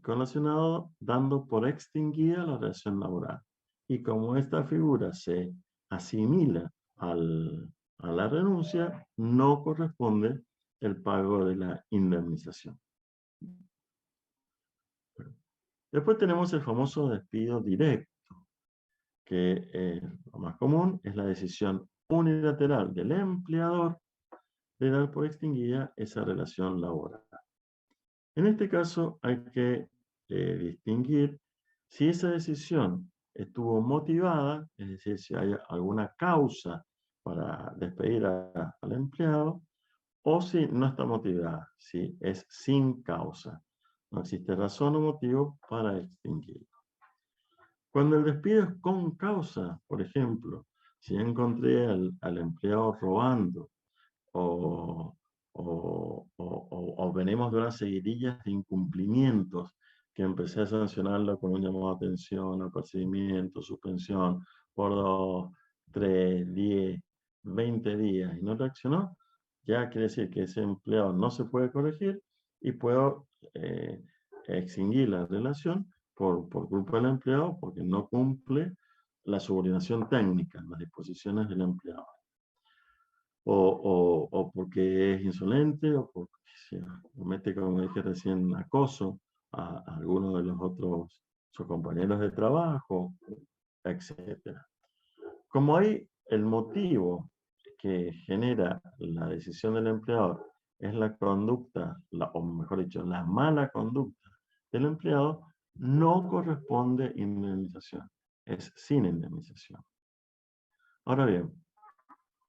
relacionado dando por extinguida la relación laboral. Y como esta figura se asimila a la renuncia, no corresponde el pago de la indemnización. Después tenemos el famoso despido directo, que lo más común es la decisión unilateral del empleador de dar por extinguida esa relación laboral. En este caso hay que distinguir si esa decisión estuvo motivada, es decir, si hay alguna causa para despedir al empleado, o si no está motivada, si es sin causa. No existe razón o motivo para extinguirlo. Cuando el despido es con causa, por ejemplo, si encontré al empleado robando, o venimos de unas seguidillas de incumplimientos que empecé a sancionarlo con un llamado de atención, apercibimiento, suspensión por 2, 3, 10, 20 días y no reaccionó, ya quiere decir que ese empleado no se puede corregir y puedo extinguir la relación por culpa del empleado, porque no cumple la subordinación técnica, las disposiciones del empleado. O porque es insolente, o porque se comete, como dije recién, acoso a alguno de los otros sus compañeros de trabajo, etc. Como hay el motivo que genera la decisión del empleador es la conducta, o mejor dicho, la mala conducta del empleado, no corresponde indemnización, es sin indemnización. Ahora bien,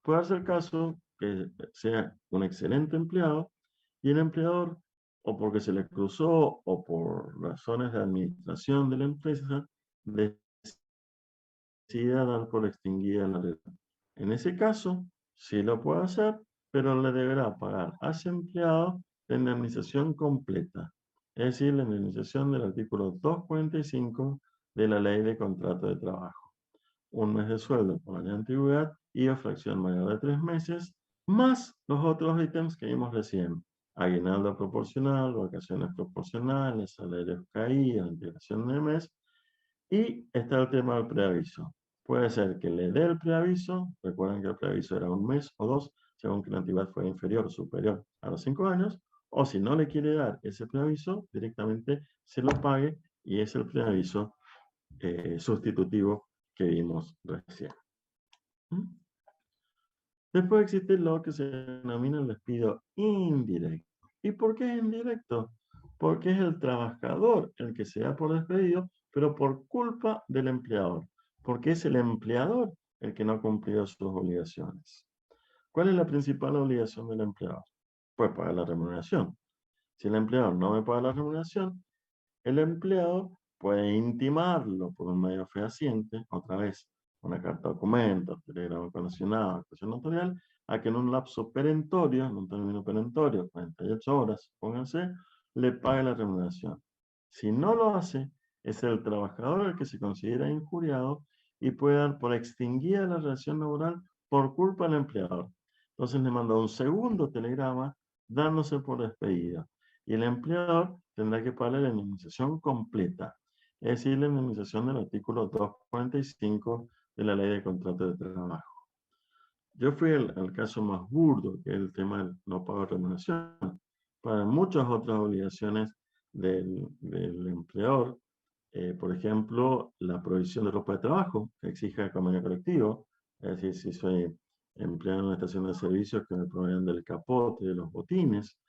puede ser el caso que sea un excelente empleado y el empleador, o porque se le cruzó o por razones de administración de la empresa, decida dar por extinguida la relación. En ese caso, sí lo puede hacer, pero le deberá pagar a ese empleado la indemnización completa, es decir, la indemnización del artículo 245 de la Ley de Contrato de Trabajo. 1 mes de sueldo por año de antigüedad y o fracción mayor de 3 meses, más los otros ítems que vimos recién: aguinaldo proporcional, vacaciones proporcionales, salarios caídos, integración de mes, Y está el tema del preaviso. Puede ser que le dé el preaviso, recuerden que el preaviso era 1 mes o 2, según que la antigüedad fue inferior o superior a los 5 años, o si no le quiere dar ese preaviso, directamente se lo pague y es el preaviso sustitutivo que vimos recién. ¿Mm? Después existe lo que se denomina el despido indirecto. ¿Y por qué es indirecto? Porque es el trabajador el que se da por despedido, pero por culpa del empleador, porque es el empleador el que no ha cumplido sus obligaciones. ¿Cuál es la principal obligación del empleador? Pues pagar la remuneración. Si el empleador no me paga la remuneración, el empleado puede intimarlo por un medio fehaciente, otra vez, una carta de documento, telegrama condicionado, actuación notarial, a que en un lapso perentorio, en un término perentorio, 48 horas, pónganse, le pague la remuneración. Si no lo hace, es el trabajador el que se considera injuriado y puede dar por extinguida la relación laboral por culpa del empleador. Entonces le manda un segundo telegrama dándose por despedida y el empleador tendrá que pagar la indemnización completa, es decir, la indemnización del artículo 245 de la Ley de Contrato de Trabajo. Yo fui al caso más burdo, que es el tema del no pago de remuneración. Para muchas otras obligaciones del empleador, por ejemplo, la provisión de ropa de trabajo, que exige el convenio colectivo, es decir, si soy empleado en una estación de servicios que me provean del capote, de los botines,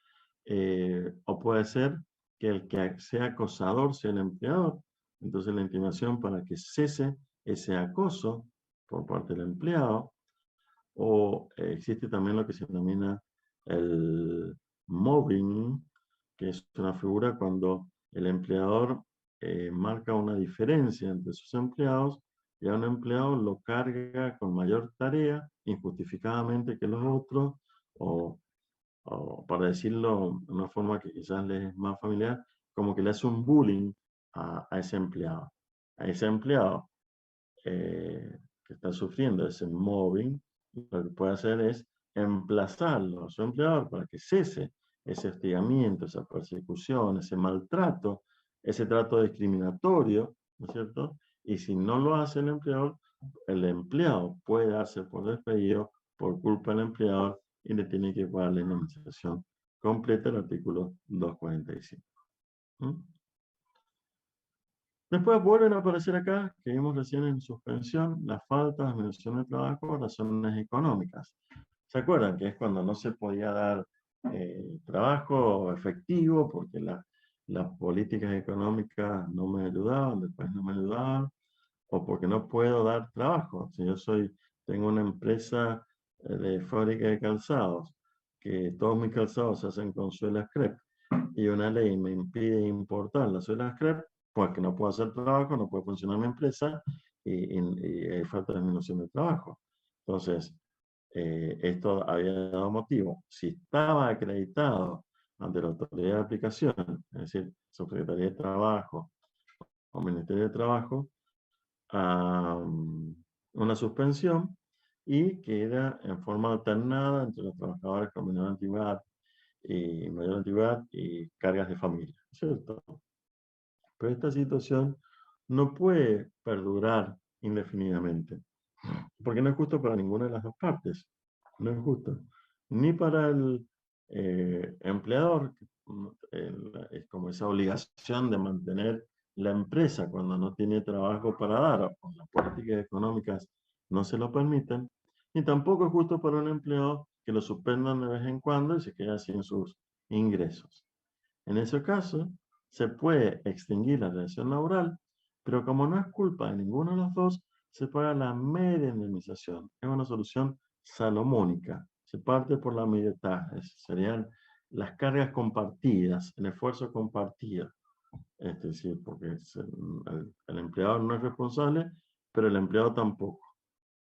o puede ser que el que sea acosador sea el empleador. Entonces la intimación para que cese ese acoso por parte del empleado, o existe también lo que se denomina el mobbing, que es una figura cuando el empleador marca una diferencia entre sus empleados y a un empleado lo carga con mayor tarea injustificadamente que los otros, o para decirlo de una forma que quizás les es más familiar, como que le hace un bullying a ese empleado. A ese empleado que está sufriendo ese mobbing, lo que puede hacer es emplazarlo a su empleador para que cese ese hostigamiento, esa persecución, ese maltrato, ese trato discriminatorio, ¿no es cierto? Y si no lo hace el empleado puede darse por despedido por culpa del empleador y le tiene que pagar la indemnización completa del artículo 245. ¿Mm? Después vuelven a aparecer acá, que vimos recién en suspensión, las faltas, mención de trabajo por razones económicas. ¿Se acuerdan? Que es cuando no se podía dar trabajo efectivo porque las políticas económicas no me ayudaban, después no me ayudaban, o porque no puedo dar trabajo. Si yo tengo una empresa de fábrica de calzados, que todos mis calzados se hacen con suelas crepe, y una ley me impide importar las suelas crepe, pues que no puedo hacer trabajo, no puede funcionar mi empresa y hay falta de disminución de trabajo. Entonces, esto había dado motivo. Si estaba acreditado ante la autoridad de aplicación, es decir, Secretaría de Trabajo o Ministerio de Trabajo, a una suspensión y queda en forma alternada entre los trabajadores con menor antigüedad y mayor antigüedad y cargas de familia, ¿cierto? Pero esta situación no puede perdurar indefinidamente, porque no es justo para ninguna de las dos partes. No es justo. Ni para el empleador, es como esa obligación de mantener la empresa cuando no tiene trabajo para dar, o las políticas económicas no se lo permiten, ni tampoco es justo para un empleado que lo suspendan de vez en cuando y se queda sin sus ingresos. En ese caso, se puede extinguir la relación laboral, pero como no es culpa de ninguno de los dos, se paga la media indemnización. Es una solución salomónica. Se parte por la mitad. Serían las cargas compartidas, el esfuerzo compartido. Es decir, porque el empleador no es responsable, pero el empleado tampoco.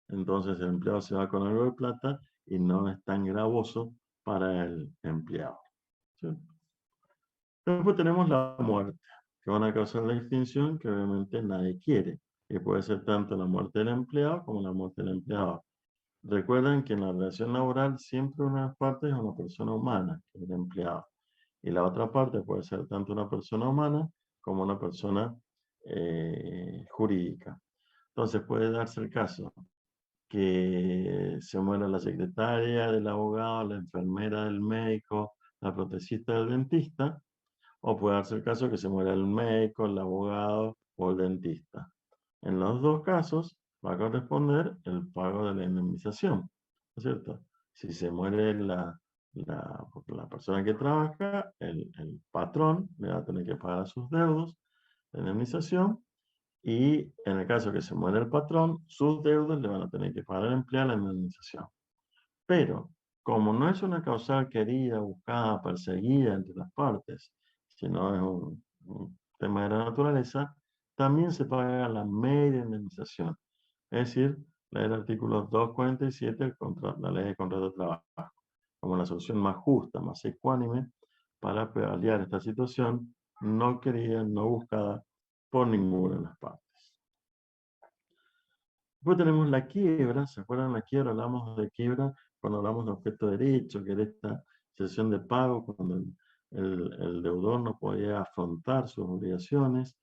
Entonces el empleado se va con algo de plata y no es tan gravoso para el empleado. ¿Sí? Después tenemos la muerte, que van a causar la extinción que obviamente nadie quiere, que puede ser tanto la muerte del empleado como la muerte del empleador. Recuerden que en la relación laboral siempre una de las partes es una persona humana, que es el empleado, y la otra parte puede ser tanto una persona humana como una persona jurídica. Entonces puede darse el caso que se muera la secretaria del abogado, la enfermera del médico, la protecista del dentista, o puede darse el caso que se muera el médico, el abogado o el dentista. En los dos casos va a corresponder el pago de la indemnización, ¿no es cierto? Si se muere la persona que trabaja, el patrón le va a tener que pagar a sus deudos la indemnización, y en el caso que se muere el patrón, sus deudos le van a tener que pagar al empleado la indemnización. Pero, como no es una causal querida, buscada, perseguida entre las partes, sino es un tema de la naturaleza, también se paga la media indemnización. Es decir, el artículo 247 la ley de contrato de trabajo, como la solución más justa, más ecuánime, para paliar esta situación no querida, no buscada por ninguna de las partes. Después tenemos la quiebra. ¿Se acuerdan la quiebra? Hablamos de quiebra cuando hablamos de objeto de derecho, que era esta cesión de pago, cuando el deudor no podía afrontar sus obligaciones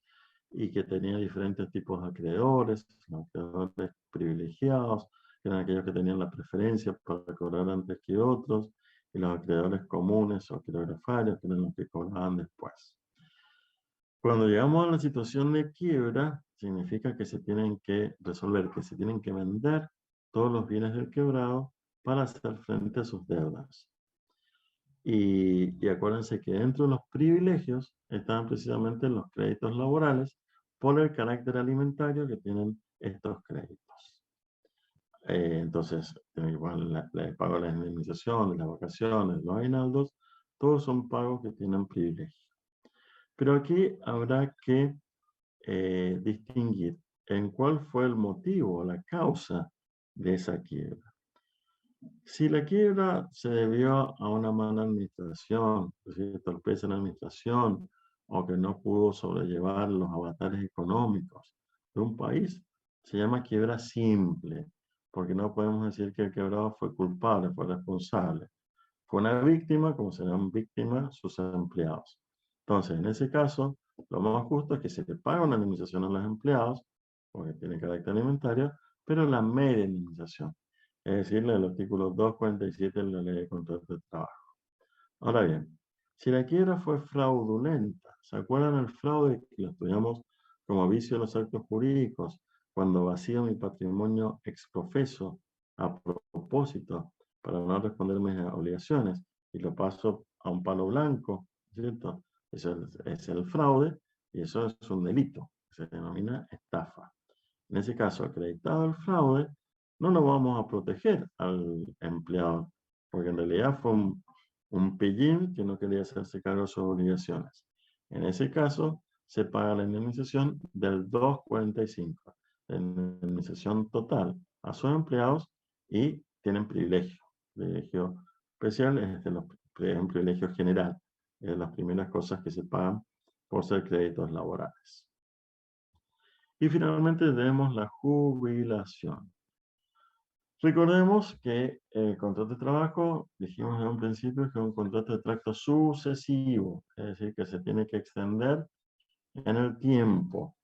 y que tenía diferentes tipos de acreedores, los acreedores privilegiados, que eran aquellos que tenían la preferencia para cobrar antes que otros, y los acreedores comunes o quirografarios, que eran los que cobraban después. Cuando llegamos a la situación de quiebra, significa que se tienen que resolver, que se tienen que vender todos los bienes del quebrado para hacer frente a sus deudas. Y acuérdense que dentro de los privilegios están precisamente los créditos laborales por el carácter alimentario que tienen estos créditos. Entonces, igual el pago de las indemnizaciones, las vacaciones, los aguinaldos, todos son pagos que tienen privilegio. Pero aquí habrá que distinguir en cuál fue el motivo, la causa de esa quiebra. Si la quiebra se debió a una mala administración, es decir, torpeza en la administración, o que no pudo sobrellevar los avatares económicos de un país, se llama quiebra simple, porque no podemos decir que el quebrado fue culpable, fue responsable. Fue una víctima, como serán víctimas sus empleados. Entonces, en ese caso, lo más justo es que se le pague una indemnización a los empleados, porque tiene carácter alimentario, pero la media indemnización, es decir, el artículo 247 de la Ley de Contrato de Trabajo. Ahora bien, si la quiebra fue fraudulenta, ¿se acuerdan el fraude que lo estudiamos como vicio de los actos jurídicos, cuando vacío mi patrimonio ex profeso a propósito para no responder mis obligaciones y lo paso a un palo blanco, ¿cierto? Eso es el fraude y eso es un delito, se denomina estafa. En ese caso, acreditado el fraude, no lo vamos a proteger al empleado, porque en realidad fue un pillín que no quería hacerse cargo de sus obligaciones. En ese caso, se paga la indemnización del 245, la indemnización total a sus empleados, y tienen privilegio. Privilegio especial es un privilegio general, es de las primeras cosas que se pagan por ser créditos laborales. Y finalmente tenemos la jubilación. Recordemos que el contrato de trabajo, dijimos en un principio, que es un contrato de tracto sucesivo, es decir, que se tiene que extender en el tiempo.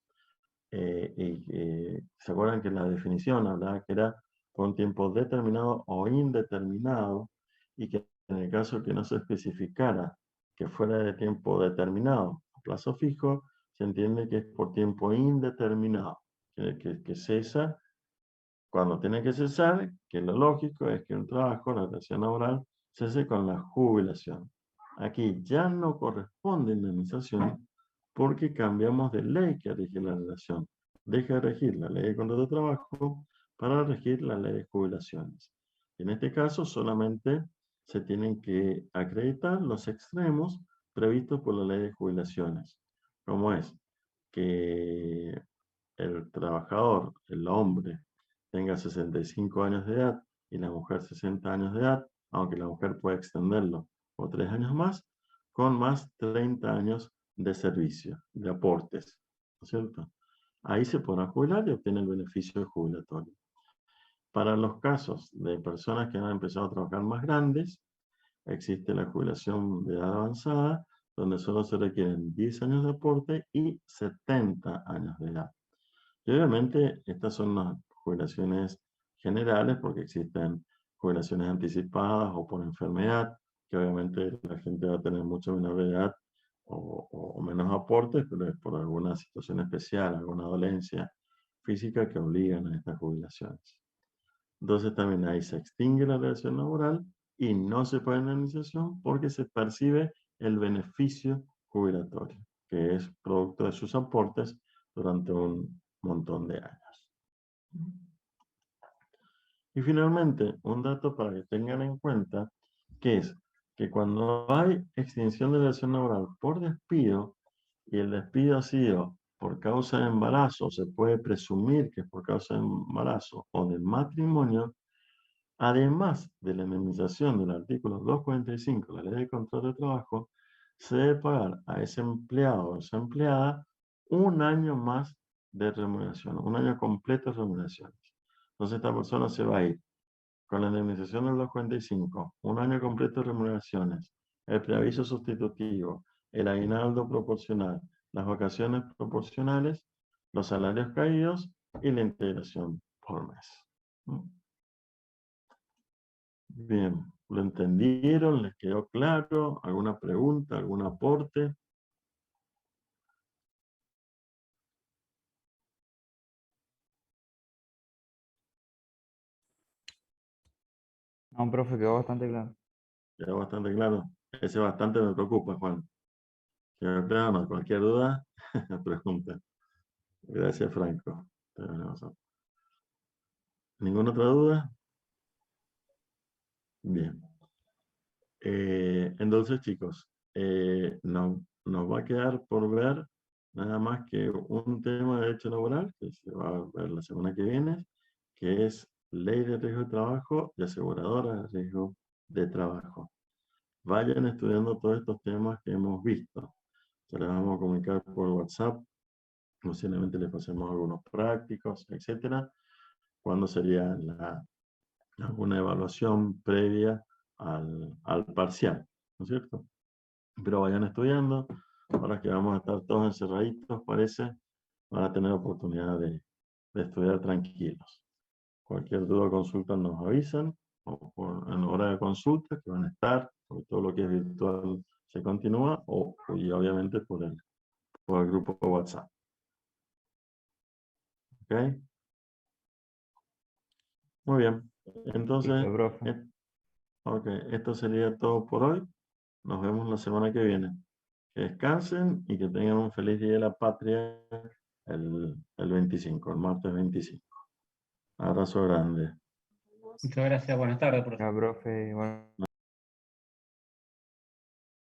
¿Se acuerdan que la definición hablaba que era por un tiempo determinado o indeterminado, y que en el caso que no se especificara que fuera de tiempo determinado a plazo fijo, se entiende que es por tiempo indeterminado, que cesa cuando tiene que cesar, que lo lógico es que un trabajo, la relación laboral, cese con la jubilación. Aquí ya no corresponde indemnización porque cambiamos de ley que rige la relación. Deja de regir la ley de contrato de trabajo para regir la ley de jubilaciones. En este caso solamente se tienen que acreditar los extremos previstos por la ley de jubilaciones, como es que el trabajador, el hombre, tenga 65 años de edad y la mujer 60 años de edad, aunque la mujer puede extenderlo por 3 años más, con más 30 años de servicio, de aportes, ¿no es cierto? Ahí se podrá jubilar y obtiene el beneficio jubilatorio. Para los casos de personas que han empezado a trabajar más grandes, existe la jubilación de edad avanzada, donde solo se requieren 10 años de aporte y 70 años de edad. Y obviamente estas son las jubilaciones generales porque existen jubilaciones anticipadas o por enfermedad, que obviamente la gente va a tener mucho menor edad o menos aportes, pero es por alguna situación especial, alguna dolencia física que obligan a estas jubilaciones. Entonces también ahí se extingue la relación laboral y no se paga indemnización porque se percibe el beneficio jubilatorio, que es producto de sus aportes durante un montón de años. Y finalmente, un dato para que tengan en cuenta, que es que cuando hay extinción de relación laboral por despido, y el despido ha sido por causa de embarazo, se puede presumir que es por causa de embarazo o de matrimonio, además de la indemnización del artículo 245 de la Ley de Contrato de Trabajo, se debe pagar a ese empleado o esa empleada un año más de remuneración, un año completo de remuneraciones. Entonces esta persona se va a ir con la indemnización del 245, un año completo de remuneraciones, el preaviso sustitutivo, el aguinaldo proporcional, las vacaciones proporcionales, los salarios caídos y la integración por mes. Bien, ¿lo entendieron? ¿Les quedó claro? ¿Alguna pregunta? ¿Algún aporte? No, profe, quedó bastante claro. Quedó bastante claro. Ese bastante me preocupa, Juan. ¿Quedó claro? No, cualquier duda, pregunta. Gracias, Franco. ¿Ninguna otra duda? Bien. Entonces, chicos, nos va a quedar por ver nada más que un tema de derecho laboral que se va a ver la semana que viene, que es ley de riesgo de trabajo y aseguradora de riesgo de trabajo. Vayan estudiando todos estos temas que hemos visto. Se les vamos a comunicar por WhatsApp, posiblemente les pasemos algunos prácticos, etcétera, cuándo sería alguna evaluación previa al parcial, ¿no es cierto? Pero vayan estudiando, ahora que vamos a estar todos encerraditos, parece, van a tener oportunidad de estudiar tranquilos. Cualquier duda o consulta nos avisan, o en hora de consulta, que van a estar, porque todo lo que es virtual se continúa, y obviamente por el grupo de WhatsApp. ¿Ok? Muy bien. Entonces, Listo, profe. esto sería todo por hoy. Nos vemos la semana que viene. Que descansen y que tengan un feliz Día de la Patria el 25, el martes 25. Abrazo grande. Muchas gracias, buenas tardes, profesor. Ya, profe, bueno.